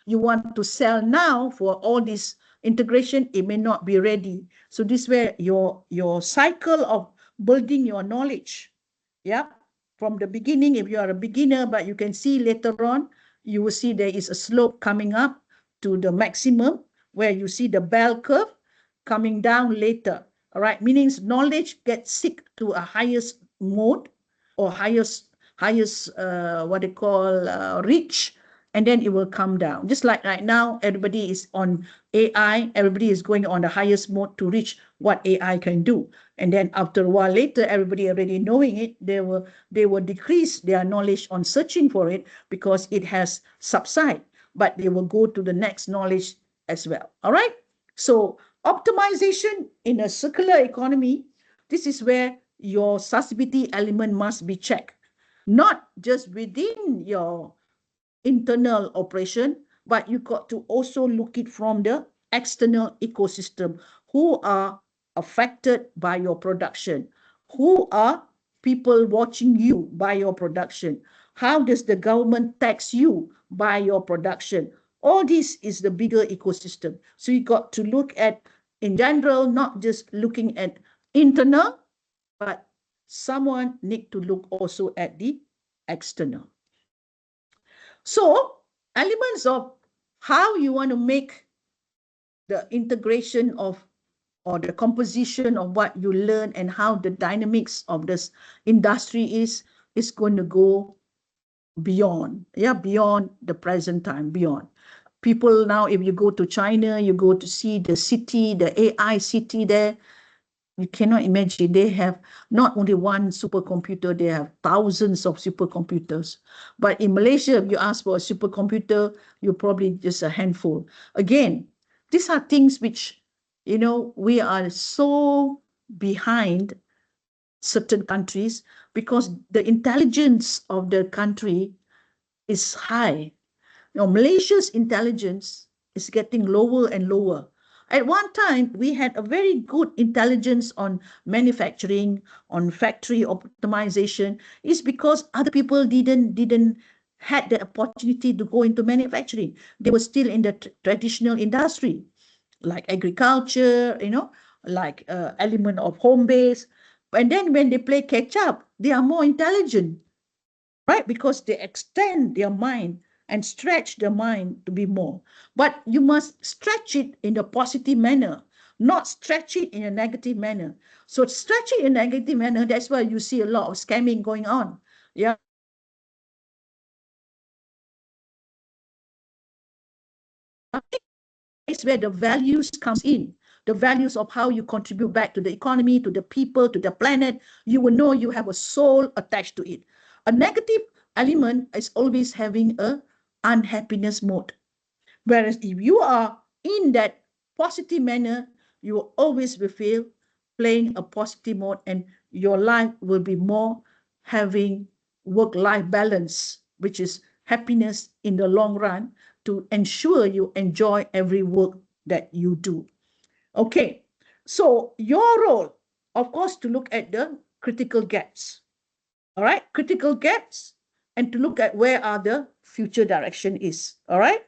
[SPEAKER 2] you want to sell now for all this integration, it may not be ready. So this is where your cycle of building your knowledge, yeah, from the beginning, if you are a beginner, but you can see later on, you will see there is a slope coming up to the maximum where you see the bell curve coming down later. All right, meaning knowledge gets sick to a highest mode or highest what they call reach, and then it will come down. Just like right now, everybody is on AI, everybody is going on the highest mode to reach what AI can do. And then after a while later, everybody already knowing it, they will decrease their knowledge on searching for it because it has subsided, but they will go to the next knowledge as well. All right. So optimization in a circular economy, this is where your sustainability element must be checked, not just within your internal operation, but you got to also look it from the external ecosystem. Who are affected by your production? Who are people watching you by your production? How does the government tax you by your production? All this is the bigger ecosystem. So you got to look at, in general, not just looking at internal, but someone need to look also at the external. So elements of how you want to make the integration of or the composition of what you learn and how the dynamics of this industry is going to go beyond, beyond the present time, beyond. People now, if you go to China, you go to see the city, the AI city there, you cannot imagine. They have not only one supercomputer, they have thousands of supercomputers. But in Malaysia, if you ask for a supercomputer, you're probably just a handful. Again, these are things which, we are so behind certain countries because the intelligence of the country is high. Malaysia's intelligence is getting lower and lower. At one time, we had a very good intelligence on manufacturing, on factory optimization. It's because other people didn't had the opportunity to go into manufacturing. They were still in the traditional industry, like agriculture, like element of home base. And then when they play catch up, they are more intelligent, right? Because they extend their mind and stretch the mind to be more. But you must stretch it in a positive manner, not stretch it in a negative manner. So stretch it in a negative manner, that's why you see a lot of scamming going on. Yeah. It's where the values comes in, the values of how you contribute back to the economy, to the people, to the planet. You will know you have a soul attached to it. A negative element is always having a unhappiness mode. Whereas if you are in that positive manner, you will always will feel playing a positive mode and your life will be more having work-life balance, which is happiness in the long run to ensure you enjoy every work that you do. Okay, so your role, of course, to look at the critical gaps. All right, critical gaps, and to look at where are the future direction is. All right,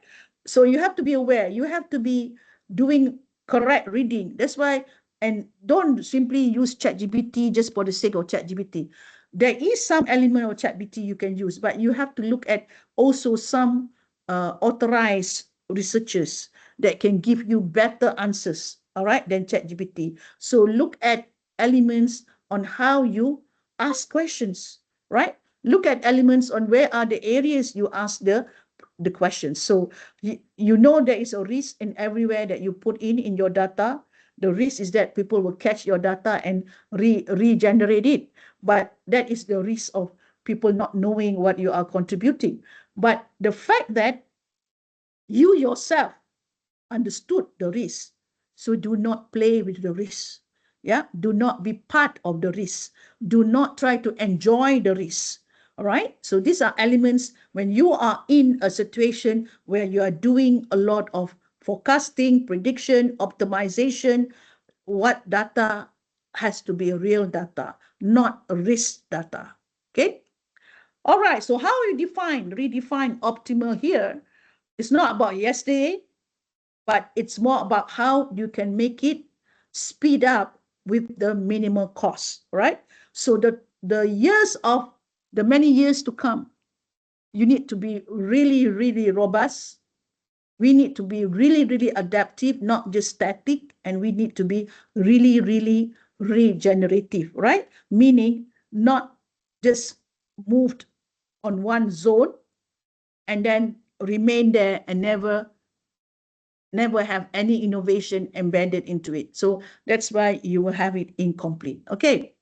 [SPEAKER 2] so you have to be aware, you have to be doing correct reading. That's why, and don't simply use ChatGPT just for the sake of ChatGPT. There is some element of ChatGPT you can use, but you have to look at also some authorized researchers that can give you better answers, all right, than ChatGPT. So look at elements on how you ask questions, right? Look at elements on where are the areas you ask the questions. So you know there is a risk in everywhere that you put in your data. The risk is that people will catch your data and regenerate it. But that is the risk of people not knowing what you are contributing. But the fact that You yourself understood the risk. So do not play with the risk. Yeah, do not be part of the risk. Do not try to enjoy the risk. All right. So these are elements when you are in a situation where you are doing a lot of forecasting, prediction, optimization. What data has to be real data, not risk data. Okay. All right. So how you redefine optimal here? It's not about yesterday, but it's more about how you can make it speed up with the minimal cost, right? So the years of the many years to come, you need to be really, really robust. We need to be really, really adaptive, not just static, and we need to be really, really regenerative, right? Meaning not just moved on one zone and then remain there and never have any innovation embedded into it. So that's why you will have it incomplete. Okay.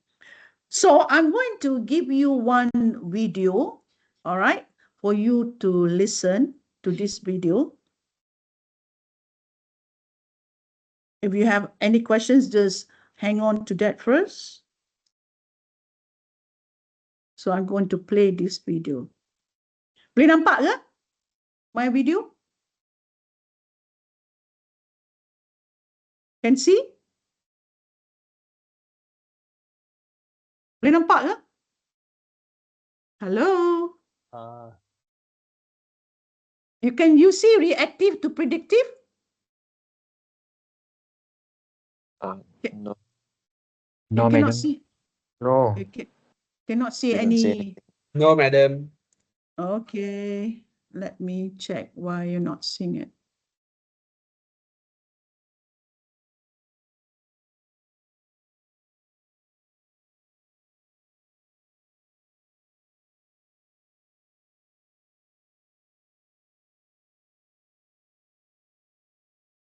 [SPEAKER 2] So I'm going to give you one video, all right, for you to listen to this video. If you have any questions, just hang on to that first. So I'm going to play this video. Boleh nampak ke my video? Can see? Boleh nampak ke? Hello? You see reactive to predictive?
[SPEAKER 3] No.
[SPEAKER 2] You
[SPEAKER 3] No,
[SPEAKER 2] cannot
[SPEAKER 3] madam.
[SPEAKER 2] see.
[SPEAKER 3] No.
[SPEAKER 2] You cannot see
[SPEAKER 3] We don't see
[SPEAKER 2] any.
[SPEAKER 4] No, madam.
[SPEAKER 2] Okay, let me check why you're not seeing it.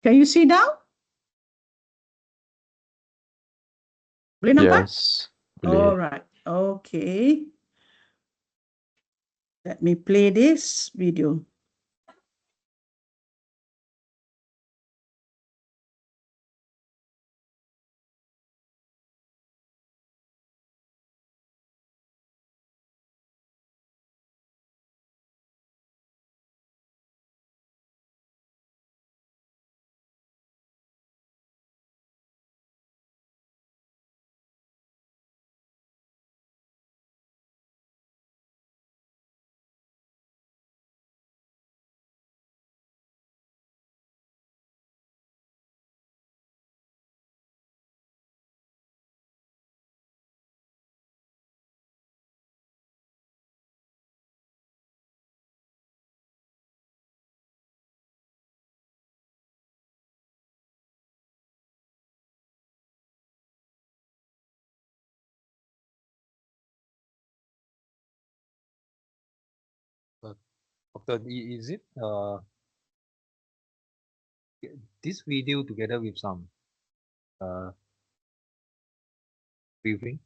[SPEAKER 2] Can you see now? Boleh nampak?
[SPEAKER 3] Yes.
[SPEAKER 2] All
[SPEAKER 3] Boleh.
[SPEAKER 2] right. Okay. Let me play this video.
[SPEAKER 1] Doctor, is it this video together with some briefing?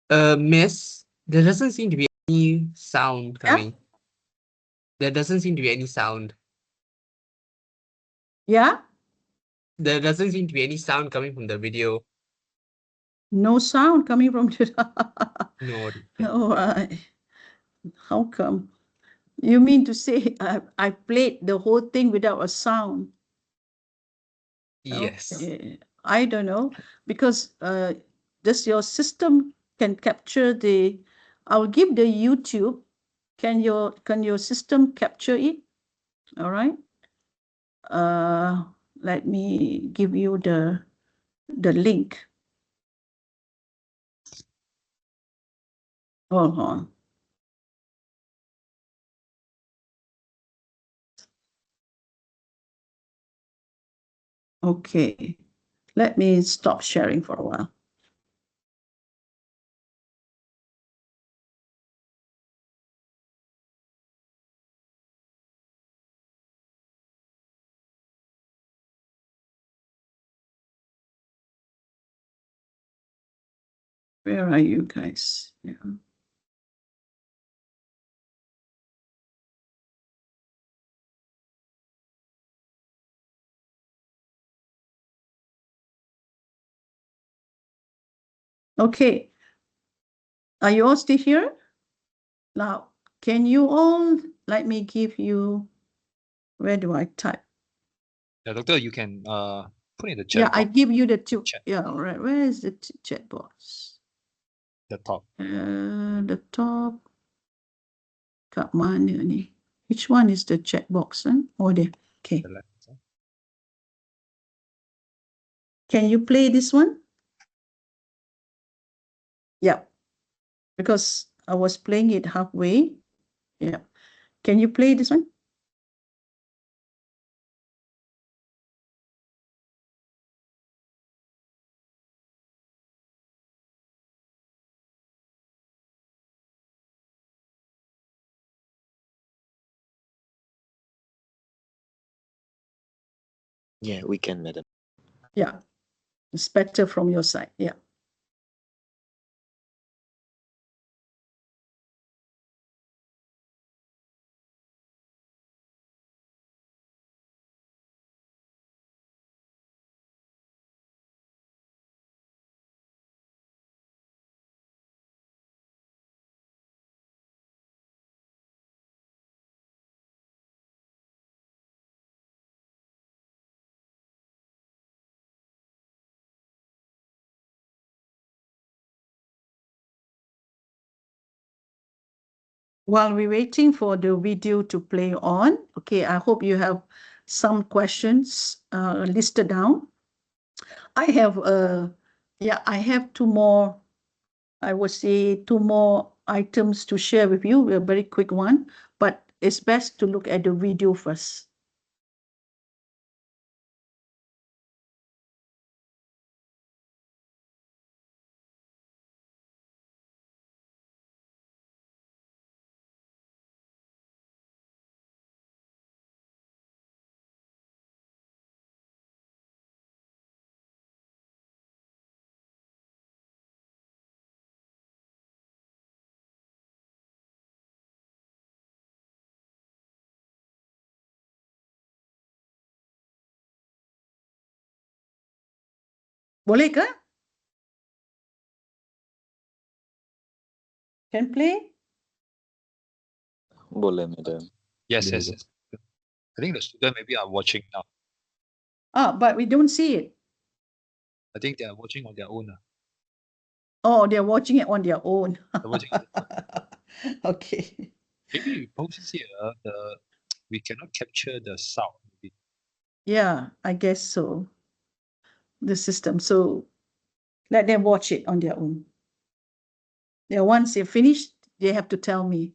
[SPEAKER 4] Miss, there doesn't seem to be any sound
[SPEAKER 2] Yeah?
[SPEAKER 4] coming. There doesn't seem to be any sound.
[SPEAKER 2] Yeah?
[SPEAKER 4] There doesn't seem to be any sound coming from the video.
[SPEAKER 2] No sound coming from the.
[SPEAKER 4] No.
[SPEAKER 2] All right. How come? You mean to say I played the whole thing without a sound?
[SPEAKER 4] Yes.
[SPEAKER 2] Okay. I don't know because does your system can capture the? I'll give the YouTube. Can your system capture it? All right. Let me give you the link. Hold on. Okay. Let me stop sharing for a while. Where are you guys? Yeah. Okay. Are you all still here? Now, can you all let me give you, where do I type?
[SPEAKER 1] Yeah, doctor, you can put in the
[SPEAKER 2] Yeah,
[SPEAKER 1] chat
[SPEAKER 2] I
[SPEAKER 1] box,
[SPEAKER 2] give you the two.
[SPEAKER 1] Chat.
[SPEAKER 2] Yeah, all right. Where is the chat box?
[SPEAKER 1] the top.
[SPEAKER 2] The top. Kat mana ni? Which one is the chat box? Oh, there. Okay.
[SPEAKER 1] The left side.
[SPEAKER 2] Can you play this one? Yeah. Because I was playing it halfway. Yeah. Can you play this one?
[SPEAKER 3] Yeah, we can, madam.
[SPEAKER 2] Yeah. It's better from your side. Yeah. While we're waiting for the video to play on, okay, I hope you have some questions listed down. I have I have two more, I would say two more items to share with you, a very quick one, but it's best to look at the video first. Boleh ke? Can play?
[SPEAKER 3] Boleh, madam.
[SPEAKER 1] Yes,
[SPEAKER 3] Boleh.
[SPEAKER 1] yes, yes. I think the student maybe are watching now.
[SPEAKER 2] But we don't see it.
[SPEAKER 1] I think they are watching on their own.
[SPEAKER 2] Oh, they're watching it on their own.
[SPEAKER 1] They're watching it.
[SPEAKER 2] Okay.
[SPEAKER 1] Maybe we post here we cannot capture the sound. Maybe.
[SPEAKER 2] Yeah, I guess so. The system. So let them watch it on their own. Yeah, once they finish, they have to tell me.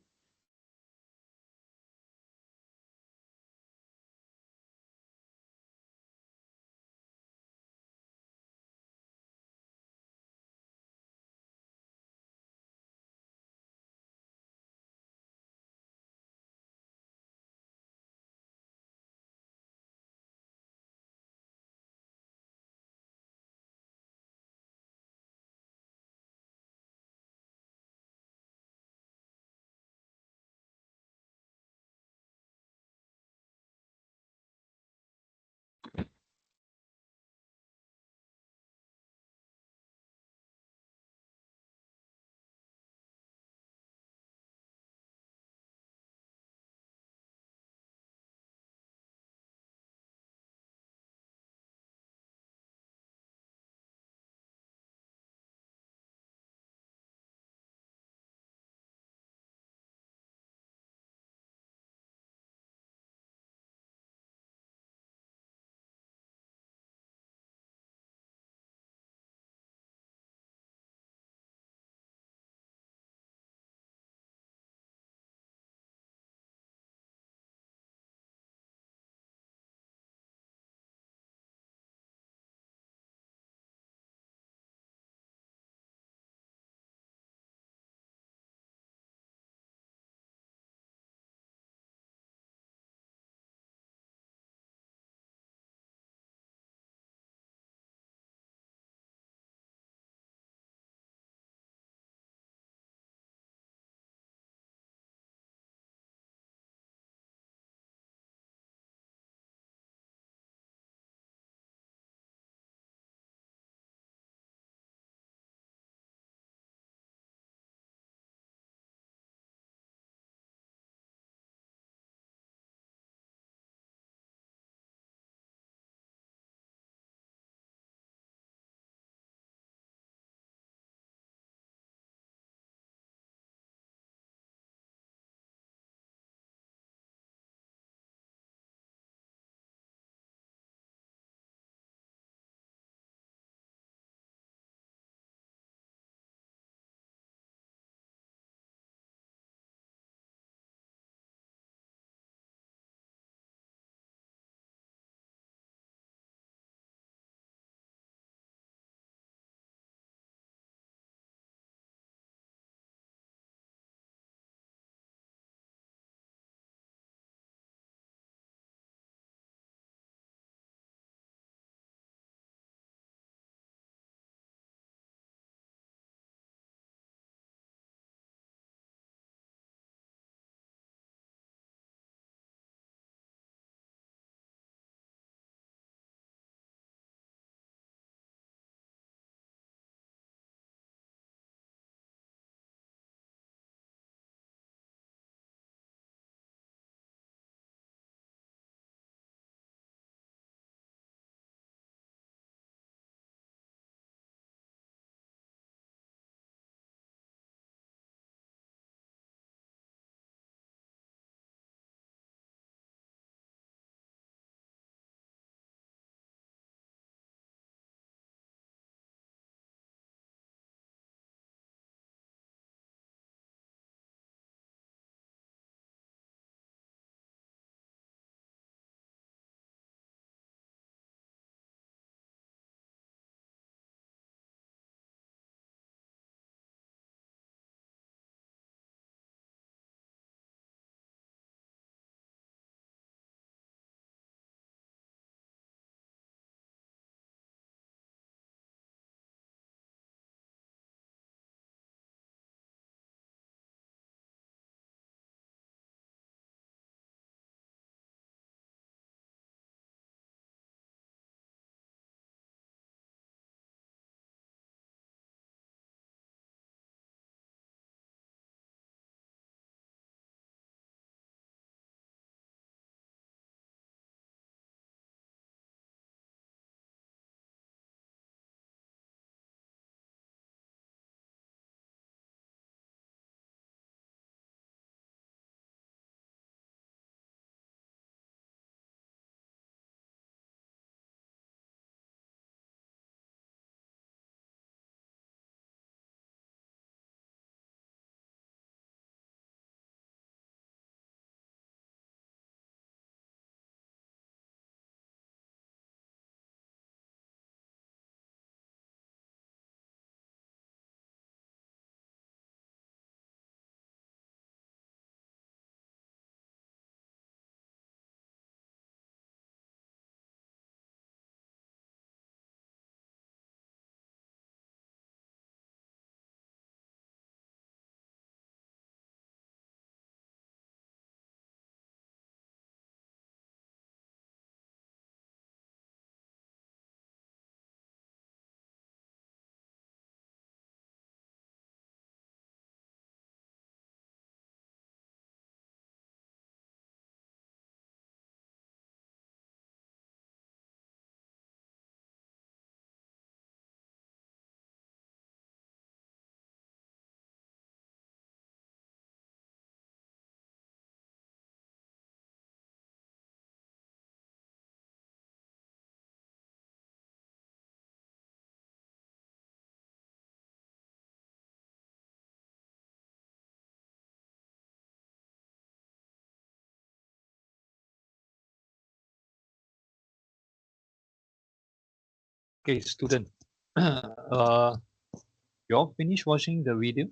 [SPEAKER 1] Okay, student. You all finished watching the video?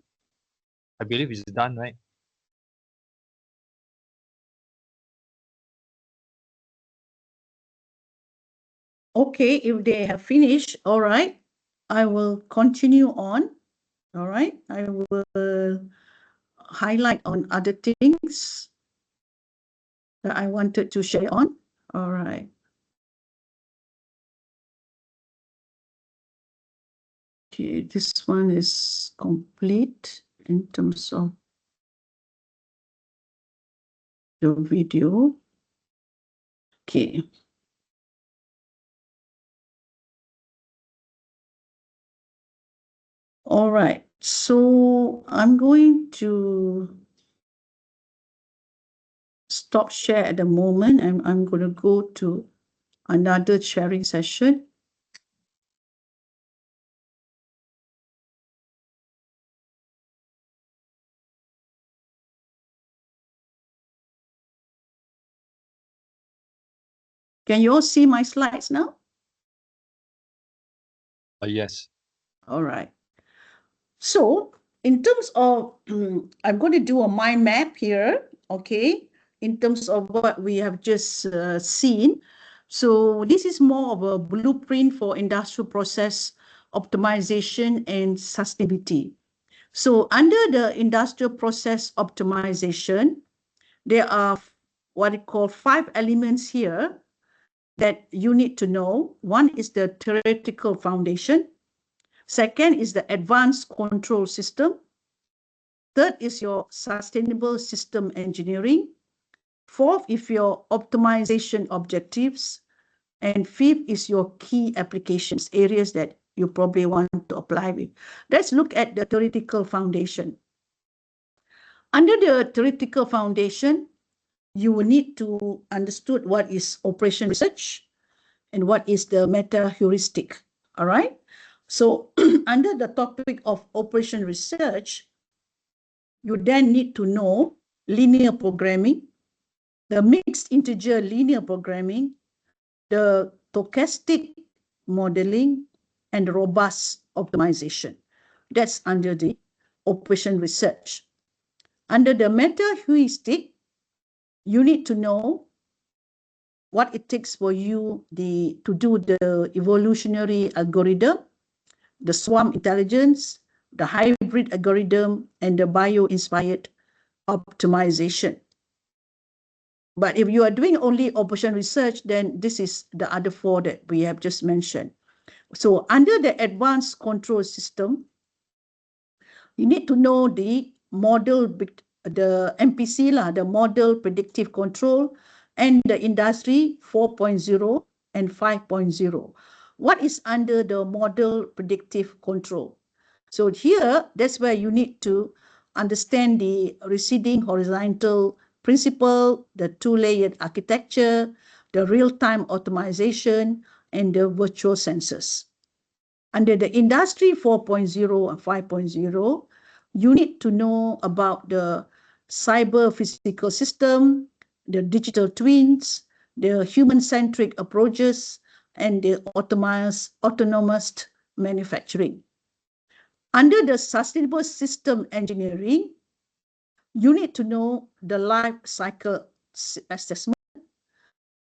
[SPEAKER 1] I believe it's done, right?
[SPEAKER 2] Okay, if they have finished, all right, I will continue on. All right, I will highlight on other things that I wanted to share on. All right. Okay, this one is complete in terms of the video. Okay. All right, so I'm going to stop share at the moment, and I'm going to go to another sharing session. Can you all see my slides now?
[SPEAKER 1] Yes.
[SPEAKER 2] All right. So in terms of, I'm going to do a mind map here, okay, in terms of what we have just seen. So this is more of a blueprint for industrial process optimization and sustainability. So under the industrial process optimization, there are what I call 5 elements here that you need to know. One is the theoretical foundation. Second is the advanced control system. Third is your sustainable system engineering. Fourth is your optimization objectives. And fifth is your key applications, areas that you probably want to apply with. Let's look at the theoretical foundation. Under the theoretical foundation, you will need to understood what is operation research and what is the meta heuristic. All right. So under the topic of operation research, you then need to know linear programming, the mixed integer linear programming, the stochastic modeling, and robust optimization. That's under the operation research. Under the meta heuristic, you need to know what it takes for you to do the evolutionary algorithm, the swarm intelligence, the hybrid algorithm, and the bio-inspired optimization. But if you are doing only operation research, then this is the other 4 that we have just mentioned. So under the advanced control system, you need to know the model, the MPC, the model predictive control, and the industry 4.0 and 5.0. What is under the model predictive control? So here, that's where you need to understand the receding horizontal principle, the 2-layered architecture, the real-time optimization, and the virtual sensors. Under the industry 4.0 and 5.0, you need to know about the cyber physical system, the digital twins, the human-centric approaches, and the autonomous manufacturing. Under the sustainable system engineering, you need to know the life cycle assessment,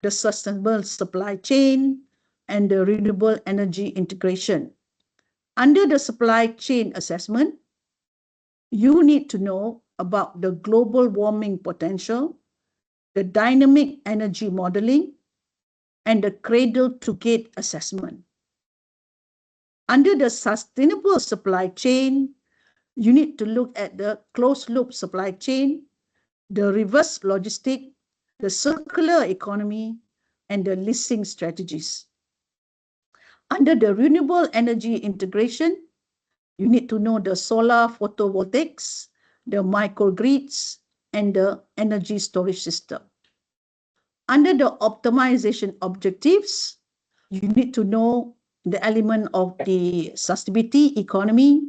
[SPEAKER 2] the sustainable supply chain, and the renewable energy integration. Under the supply chain assessment, you need to know about the global warming potential, the dynamic energy modeling, and the cradle-to-gate assessment. Under the sustainable supply chain, you need to look at the closed-loop supply chain, the reverse logistic, the circular economy, and the leasing strategies. Under the renewable energy integration, you need to know the solar photovoltaics, the microgrids, and the energy storage system. Under the optimization objectives, you need to know the element of the sustainability, economy,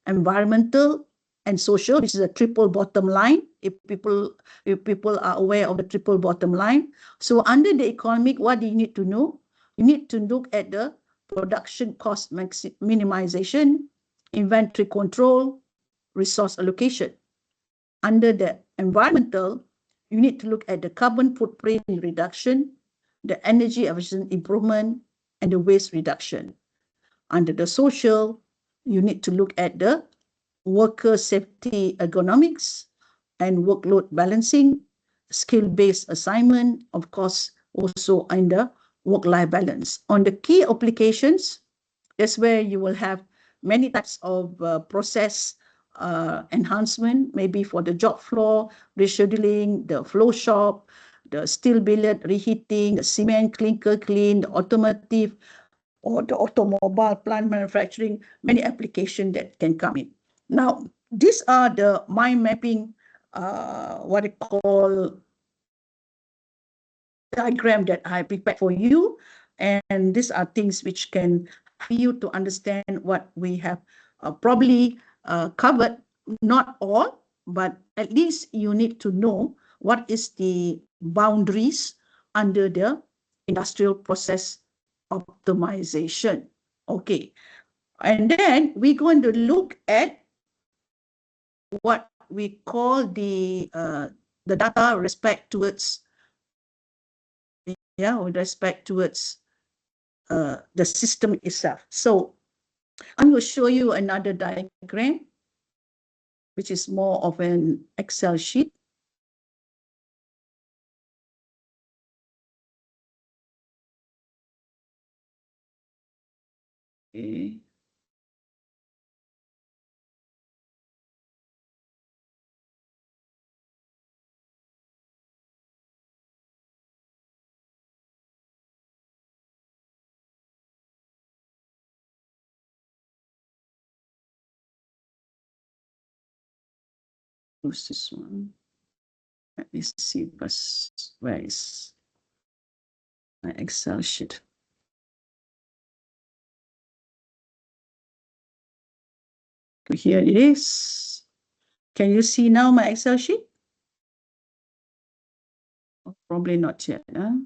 [SPEAKER 2] environmental, and social, which is a triple bottom line, if people are aware of the triple bottom line. So under the economic, what do you need to know? You need to look at the production cost minimization, inventory control, resource allocation. Under the environmental, you need to look at the carbon footprint reduction, the energy efficiency improvement, and the waste reduction. Under the social, you need to look at the worker safety ergonomics and workload balancing, skill-based assignment, of course, also under work-life balance. On the key applications, that's where you will have many types of process enhancement, maybe for the job floor, rescheduling, the flow shop, the steel billet reheating, the cement clinker clean, the automotive or the automobile plant manufacturing, many applications that can come in. Now, these are the mind mapping, what I call diagram that I prepared for you. And these are things which can help you to understand what we have probably covered, not all, but at least you need to know what is the boundaries under the industrial process optimization. Okay. And then we're going to look at what we call the data respect towards, with respect towards the system itself. So I'm going to show you another diagram, which is more of an Excel sheet. Okay. Who's this one? Let me see first. Where is my Excel sheet? Here it is. Can you see now my Excel sheet? Oh, probably not yet. Huh?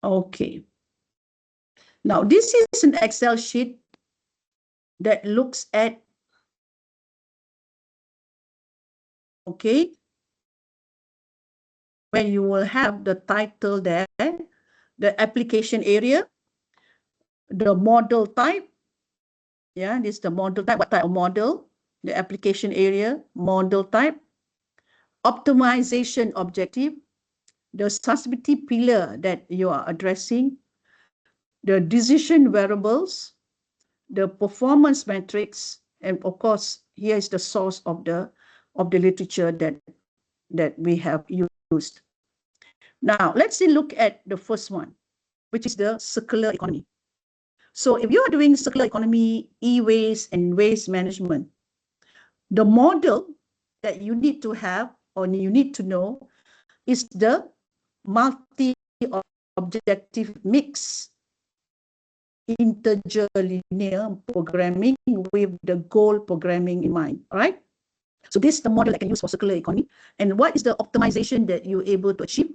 [SPEAKER 2] Okay. Now, this is an Excel sheet that looks at, okay, where you will have the title there, the application area, the model type. Yeah, this is the model type. What type of model? The application area, model type, optimization objective, the sustainability pillar that you are addressing, the decision variables, the performance metrics, and of course, here is the source of the literature that we have used. Now, let's look at the first one, which is the circular economy. So if you are doing circular economy, e-waste and waste management, the model that you need to have or you need to know is the multi-objective mix integer linear programming with the goal programming in mind, all right? So this is the model I can use for circular economy. And what is the optimization that you're able to achieve?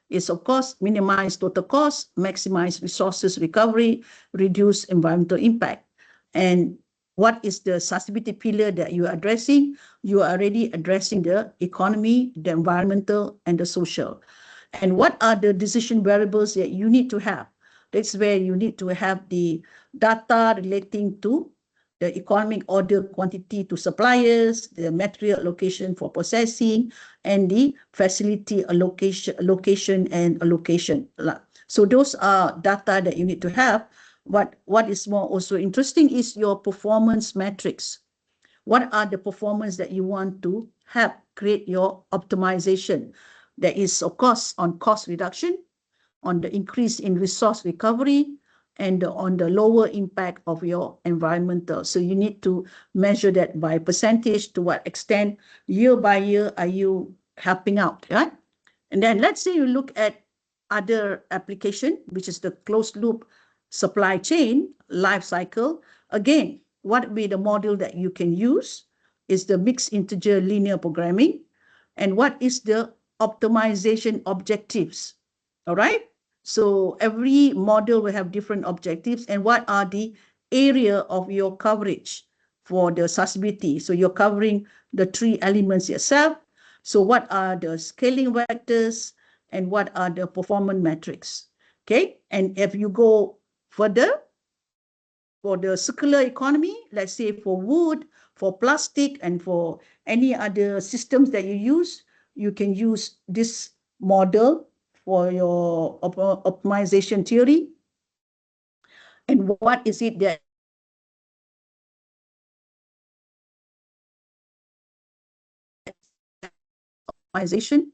[SPEAKER 2] Is, of course, minimize total cost, maximize resources recovery, reduce environmental impact. And what is the sustainability pillar that you are addressing? You are already addressing the economy, the environmental, and the social. And what are the decision variables that you need to have? That's where you need to have the data relating to the economic order quantity to suppliers, the material allocation for processing, and the facility allocation and allocation. So those are data that you need to have. What is more also interesting is your performance metrics. What are the performance that you want to have, create your optimization? There is, of course, on cost reduction, on the increase in resource recovery, and on the lower impact of your environmental. So you need to measure that by percentage, to what extent, year by year, are you helping out, right? And then let's say you look at other application, which is the closed loop supply chain life cycle. Again, what would be the model that you can use is the mixed integer linear programming. And what is the optimization objectives? All right. So every model will have different objectives and what are the area of your coverage for the sustainability. So you're covering the three elements yourself. So what are the scaling vectors and what are the performance metrics? Okay. And if you go further for the circular economy, let's say for wood, for plastic, and for any other systems that you use, you can use this model for your optimization theory. And what is it that optimization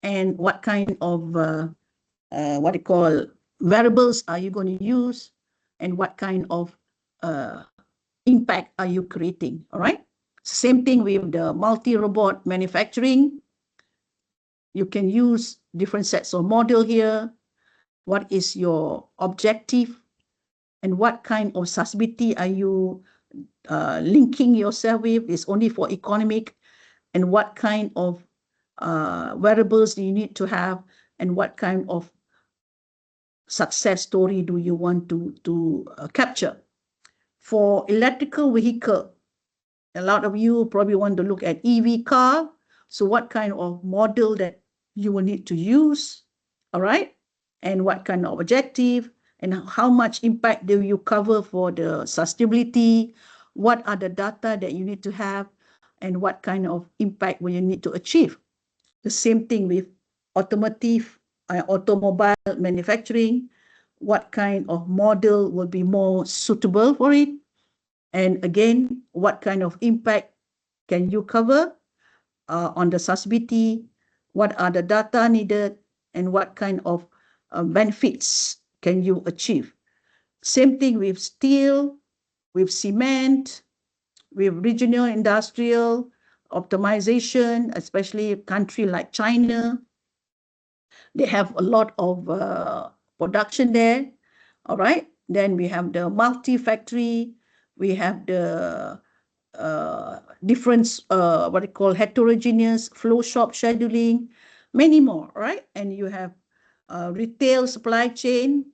[SPEAKER 2] and what kind of what you call variables are you going to use and what kind of impact are you creating? All right. Same thing with the multi-robot manufacturing. You can use different sets of model here. What is your objective and what kind of sustainability are you linking yourself with? Is only for economic, and what kind of variables do you need to have and what kind of success story do you want to capture? For electrical vehicle, a lot of you probably want to look at EV car. So what kind of model that you will need to use, all right? And what kind of objective and how much impact do you cover for the sustainability? What are the data that you need to have and what kind of impact will you need to achieve? The same thing with automotive, automobile manufacturing. What kind of model will be more suitable for it? And again, what kind of impact can you cover on the sustainability? What are the data needed? And what kind of benefits can you achieve? Same thing with steel, with cement, with regional industrial optimization, especially a country like China. They have a lot of production there. All right. Then we have the multi-factory. We have the different, what they call heterogeneous flow shop scheduling, many more, right? And you have retail supply chain.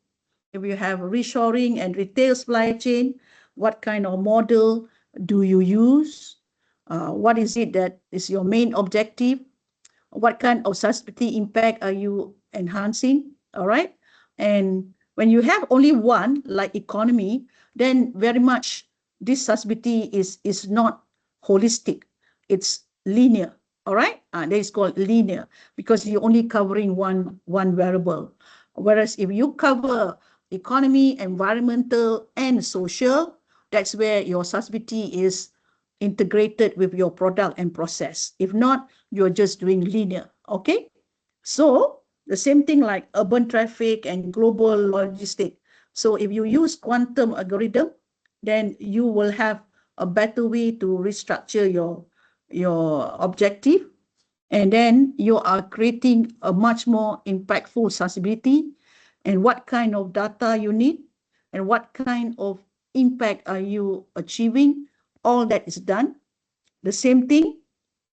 [SPEAKER 2] If you have reshoring and retail supply chain, what kind of model do you use? What is it that is your main objective? What kind of sustainability impact are you enhancing? All right. And when you have only one, like economy, then very much this sustainability is not holistic. It's linear. All right. That is called linear because you're only covering one variable. Whereas if you cover economy, environmental, and social, that's where your sustainability is integrated with your product and process. If not, you're just doing linear. Okay. So the same thing like urban traffic and global logistic. So if you use quantum algorithm, then you will have a better way to restructure your objective. And then you are creating a much more impactful sustainability and what kind of data you need and what kind of impact are you achieving. All that is done. The same thing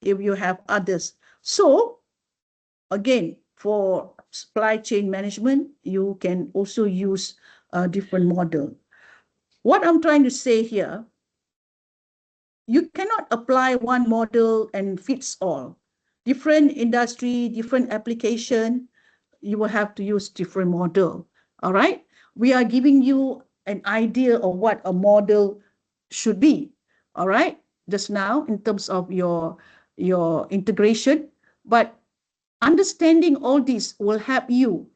[SPEAKER 2] if you have others. So again, for supply chain management, you can also use a different model. What I'm trying to say here, you cannot apply one model and fits all. Different industry, different application, you will have to use different model. All right. We are giving you an idea of what a model should be. All right. Just now in terms of your integration, but understanding all this will help you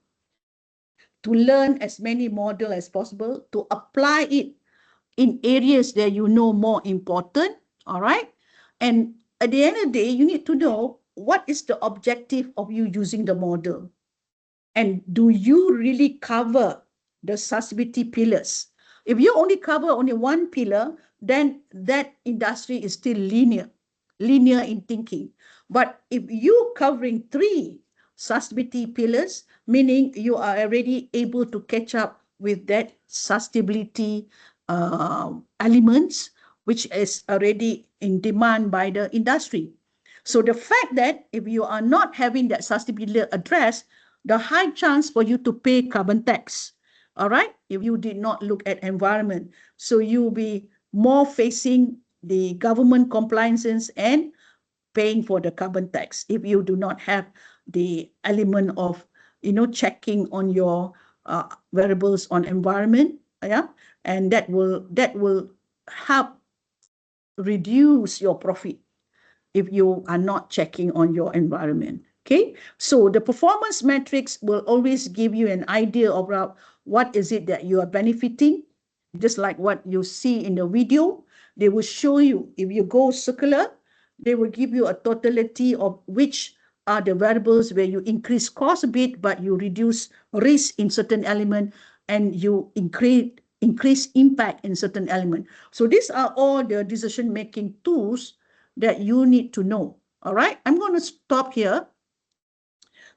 [SPEAKER 2] to learn as many model as possible, to apply it in areas that you know more important. All right. And at the end of the day, you need to know what is the objective of you using the model. And do you really cover the sustainability pillars? If you only cover only one pillar, then that industry is still linear in thinking. But if you covering three sustainability pillars, meaning you are already able to catch up with that sustainability elements, which is already in demand by the industry. So the fact that if you are not having that sustainability address, the high chance for you to pay carbon tax, all right, if you did not look at environment. So you'll be more facing the government compliances and paying for the carbon tax if you do not have the element of, checking on your variables on environment, yeah, and that will help reduce your profit if you are not checking on your environment. Okay, so the performance metrics will always give you an idea about what is it that you are benefiting. Just like what you see in the video, they will show you, if you go circular, they will give you a totality of which are the variables where you increase cost a bit, but you reduce risk in certain element, and you increase impact in certain element. So these are all the decision-making tools that you need to know. All right, I'm going to stop here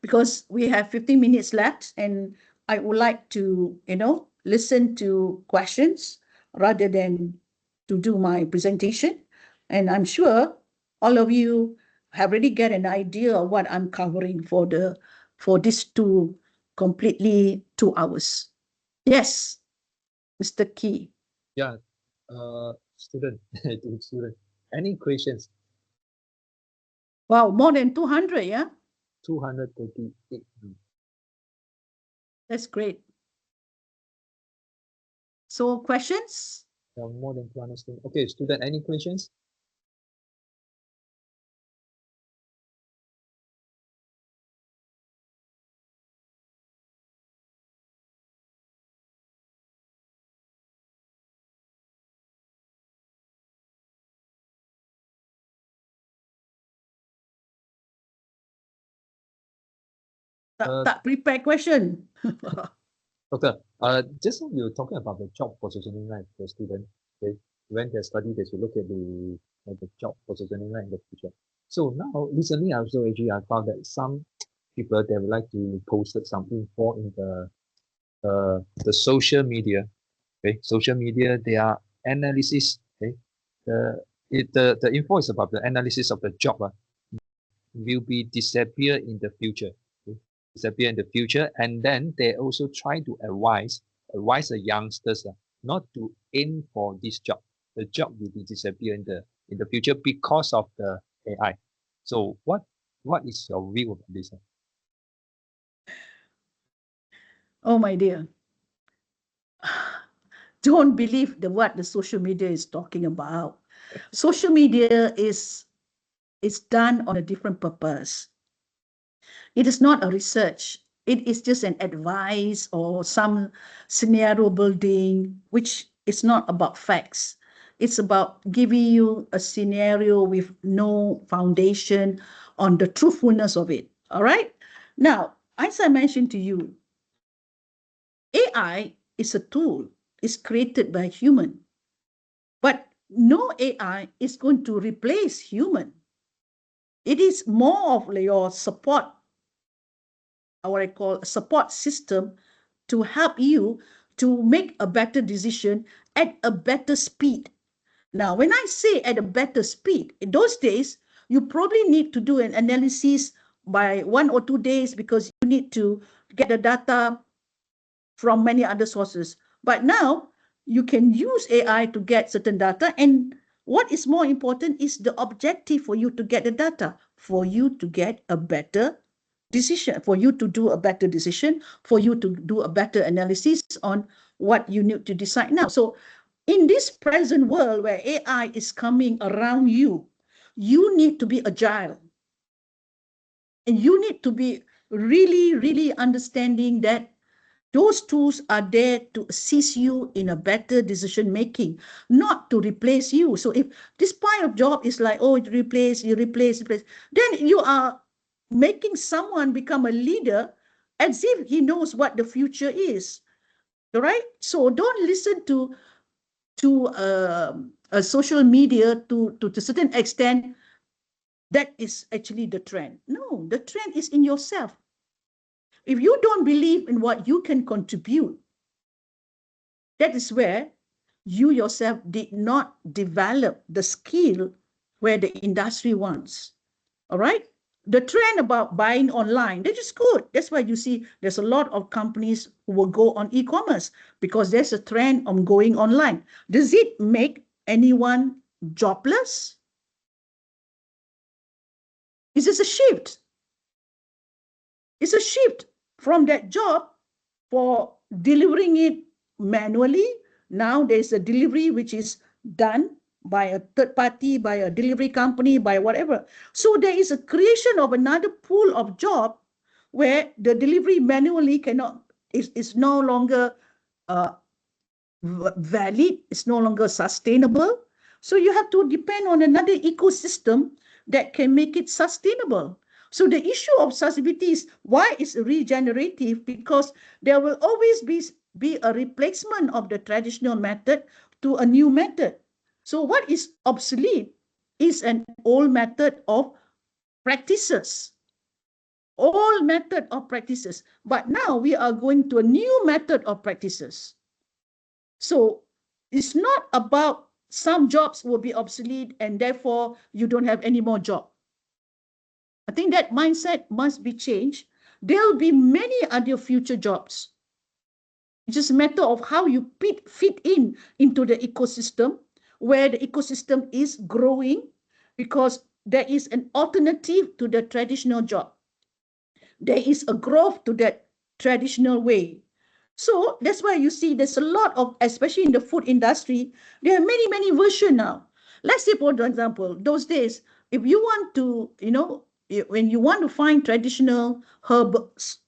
[SPEAKER 2] because we have 15 minutes left, and I would like to, listen to questions rather than to do my presentation. And I'm sure all of you have already get an idea of what I'm covering for this completely 2 hours. Yes, Mr. Key.
[SPEAKER 1] Yeah, student, to student. Any questions?
[SPEAKER 2] Wow, more than 200, yeah?
[SPEAKER 1] 238.
[SPEAKER 2] That's great. So questions?
[SPEAKER 1] More than 200 students. Okay, student, any questions?
[SPEAKER 2] Tak prepare question.
[SPEAKER 1] Okay, just now you were talking about the job positioning, right, for student. Okay, when they study, they should look at the job positioning, right, in the future. So now, recently, I found that some people, they would like to post some info in the social media. Okay, social media, they are analysis. Okay, the info is about the analysis of the job. Will be disappear in the future. Okay? Disappear in the future, and then they also try to advise the youngsters not to aim for this job. The job will be disappear in the future because of the AI. So what is your view about this?
[SPEAKER 2] Oh my dear. Don't believe what the social media is talking about. Social media is done on a different purpose. It is not a research. It is just an advice or some scenario building, which is not about facts. It's about giving you a scenario with no foundation on the truthfulness of it. All right. Now, as I mentioned to you, AI is a tool. It's created by human. But no AI is going to replace human. It is more of your support, or what I call a support system, to help you to make a better decision at a better speed. Now, when I say at a better speed, in those days, you probably need to do an analysis by 1 or 2 days because you need to get the data from many other sources. But now you can use AI to get certain data. And what is more important is the objective for you to get the data, for you to get a better decision, for you to do a better decision, for you to do a better analysis on what you need to decide now. So in this present world where AI is coming around you, you need to be agile. And you need to be really, really understanding that those tools are there to assist you in a better decision making, not to replace you. So if this kind of job is like, oh, you replace, then you are making someone become a leader as if he knows what the future is. All right? So don't listen to a social media to a certain extent. That is actually the trend. No, the trend is in yourself. If you don't believe in what you can contribute, that is where you yourself did not develop the skill where the industry wants. All right. The trend about buying online, that is good. That's why you see there's a lot of companies who will go on e-commerce because there's a trend on going online. Does it make anyone jobless? Is this a shift? It's a shift from that job for delivering it manually. Now there's a delivery which is done by a third party, by a delivery company, by whatever. So there is a creation of another pool of job where the delivery manually is no longer valid, it's no longer sustainable. So you have to depend on another ecosystem that can make it sustainable. So the issue of sustainability is why it's regenerative, because there will always be a replacement of the traditional method to a new method. So what is obsolete is an old method of practices, old method of practices. But now we are going to a new method of practices. So it's not about some jobs will be obsolete and therefore you don't have any more job. I think that mindset must be changed. There'll be many other future jobs. It's just a matter of how you fit into the ecosystem, where the ecosystem is growing, because there is an alternative to the traditional job. There is a growth to that traditional way. So that's why you see there's a lot of, especially in the food industry, there are many versions now. Let's say, for example, those days, if you want to, when you want to find traditional herbs,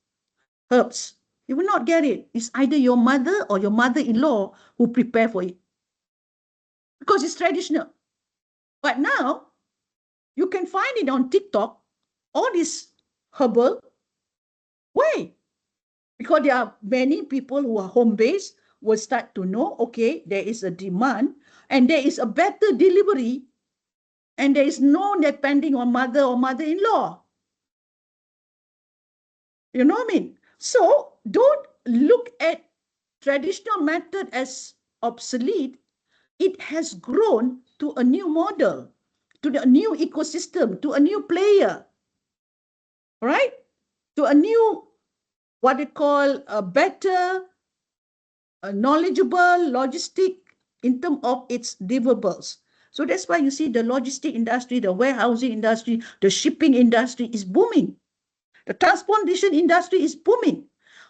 [SPEAKER 2] you will not get it. It's either your mother or your mother-in-law who prepare for it because it's traditional. But now you can find it on TikTok, all this herbal. Why? Because there are many people who are home-based will start to know, okay, there is a demand and there is a better delivery and there is no depending on mother or mother-in-law. You know what I mean? So don't look at traditional method as obsolete. It has grown to a new model, to a new ecosystem, to a new player, right? To a new, what they call a better, knowledgeable logistic in terms of its deliverables. So that's why you see the logistic industry, the warehousing industry, the shipping industry is booming. The transportation industry is booming.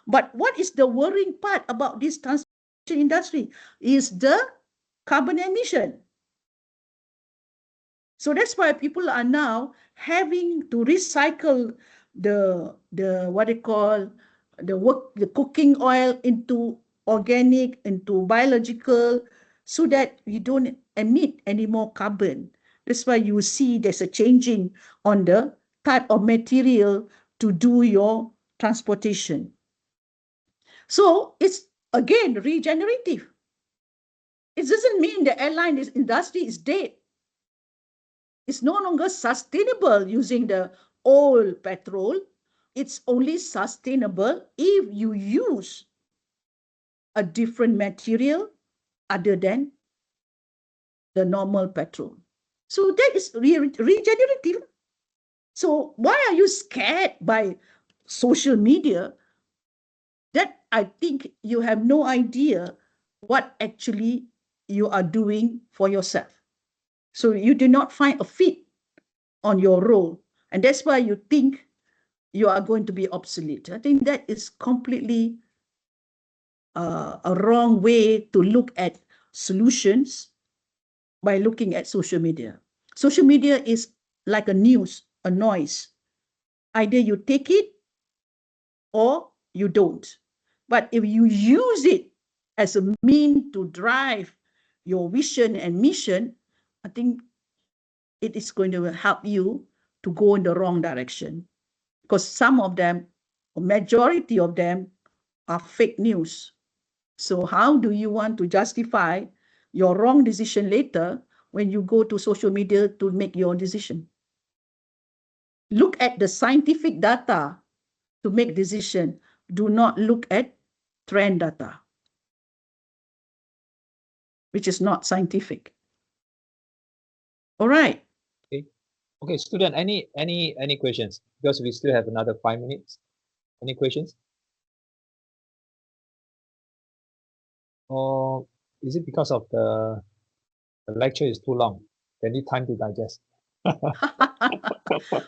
[SPEAKER 2] But what is the worrying part about this transportation industry is the carbon emission. So that's why people are now having to recycle the what they call the cooking oil into organic, into biological, so that you don't emit any more carbon. That's why you see there's a changing on the type of material to do your transportation. So it's again regenerative. It doesn't mean the airline industry is dead. It's no longer sustainable using the old petrol. It's only sustainable if you use a different material other than the normal petrol. So that is regenerative. So why are you scared by social media? That I think you have no idea what actually you are doing for yourself. So you do not find a fit on your role. And that's why you think you are going to be obsolete. I think that is completely a wrong way to look at solutions by looking at social media. Social media is like a news, a noise. Either you take it or you don't. But if you use it as a mean to drive your vision and mission, I think it is going to help you to go in the wrong direction. Because some of them, or majority of them, are fake news. So how do you want to justify your wrong decision later when you go to social media to make your decision? Look at the scientific data to make decision. Do not look at trend data, which is not scientific. All right.
[SPEAKER 1] Okay. Okay, student, any questions? Because we still have another 5 minutes. Any questions? Or is it because of the lecture is too long? They need time to digest.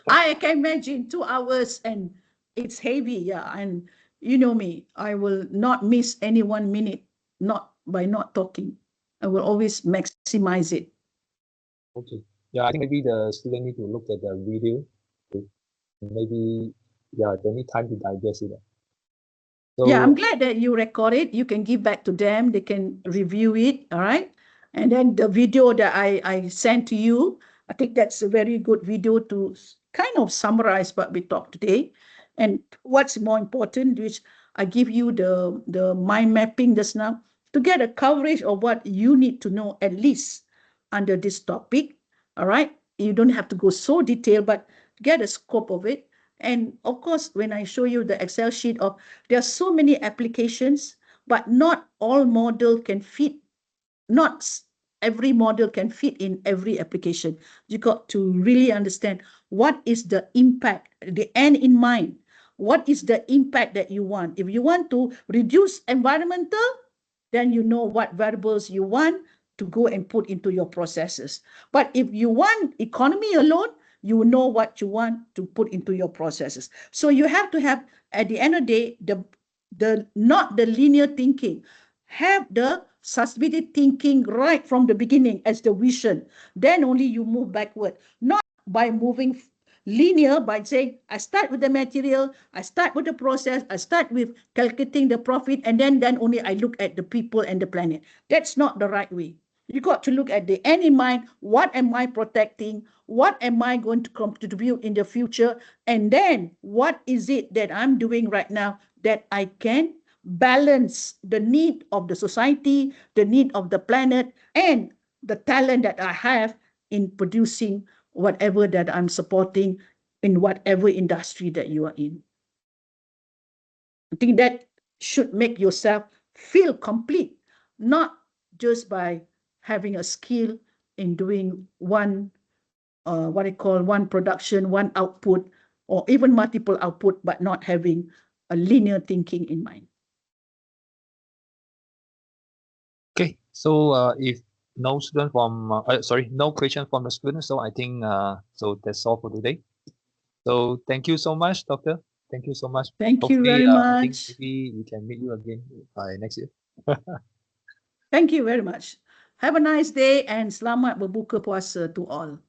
[SPEAKER 2] I can imagine 2 hours and it's heavy, yeah. And you know me, I will not miss any 1 minute, not by not talking. I will always maximize it.
[SPEAKER 1] Okay. Yeah, I think maybe the student need to look at the video. Okay. Maybe, yeah, they need time to digest it. So,
[SPEAKER 2] Yeah, I'm glad that you record it. You can give back to them. They can review it. All right. And then the video that I sent to you, I think that's a very good video to kind of summarize what we talked today. And what's more important, which I give you the mind mapping just now to get a coverage of what you need to know at least under this topic. All right. You don't have to go so detailed, but get a scope of it. And of course, when I show you the Excel sheet of, there are so many applications, but not all model can fit, not every model can fit in every application. You got to really understand what is the impact, the end in mind. What is the impact that you want? If you want to reduce environmental, then you know what variables you want to go and put into your processes. But if you want economy alone, you know what you want to put into your processes. So you have to have, at the end of the day, the not the linear thinking, have the sustainability thinking right from the beginning as the vision. Then only you move backward, not by moving linear, by saying, I start with the material, I start with the process, I start with calculating the profit, and then only I look at the people and the planet. That's not the right way. You got to look at the end in mind. What am I protecting? What am I going to contribute in the future? And then what is it that I'm doing right now that I can balance the need of the society, the need of the planet, and the talent that I have in producing whatever that I'm supporting in whatever industry that you are in. I think that should make yourself feel complete, not just by having a skill in doing one, what I call one production, one output, or even multiple output, but not having a linear thinking in mind.
[SPEAKER 1] okay. So, if no student from, no question from the student, so I think, so that's all for today. So thank you so much, Doctor. Thank you so much.
[SPEAKER 2] Thank you
[SPEAKER 1] Hopefully,
[SPEAKER 2] very
[SPEAKER 1] I think
[SPEAKER 2] much.
[SPEAKER 1] maybe we can meet you again by next year.
[SPEAKER 2] Thank you very much. Have a nice day and selamat berbuka puasa to all.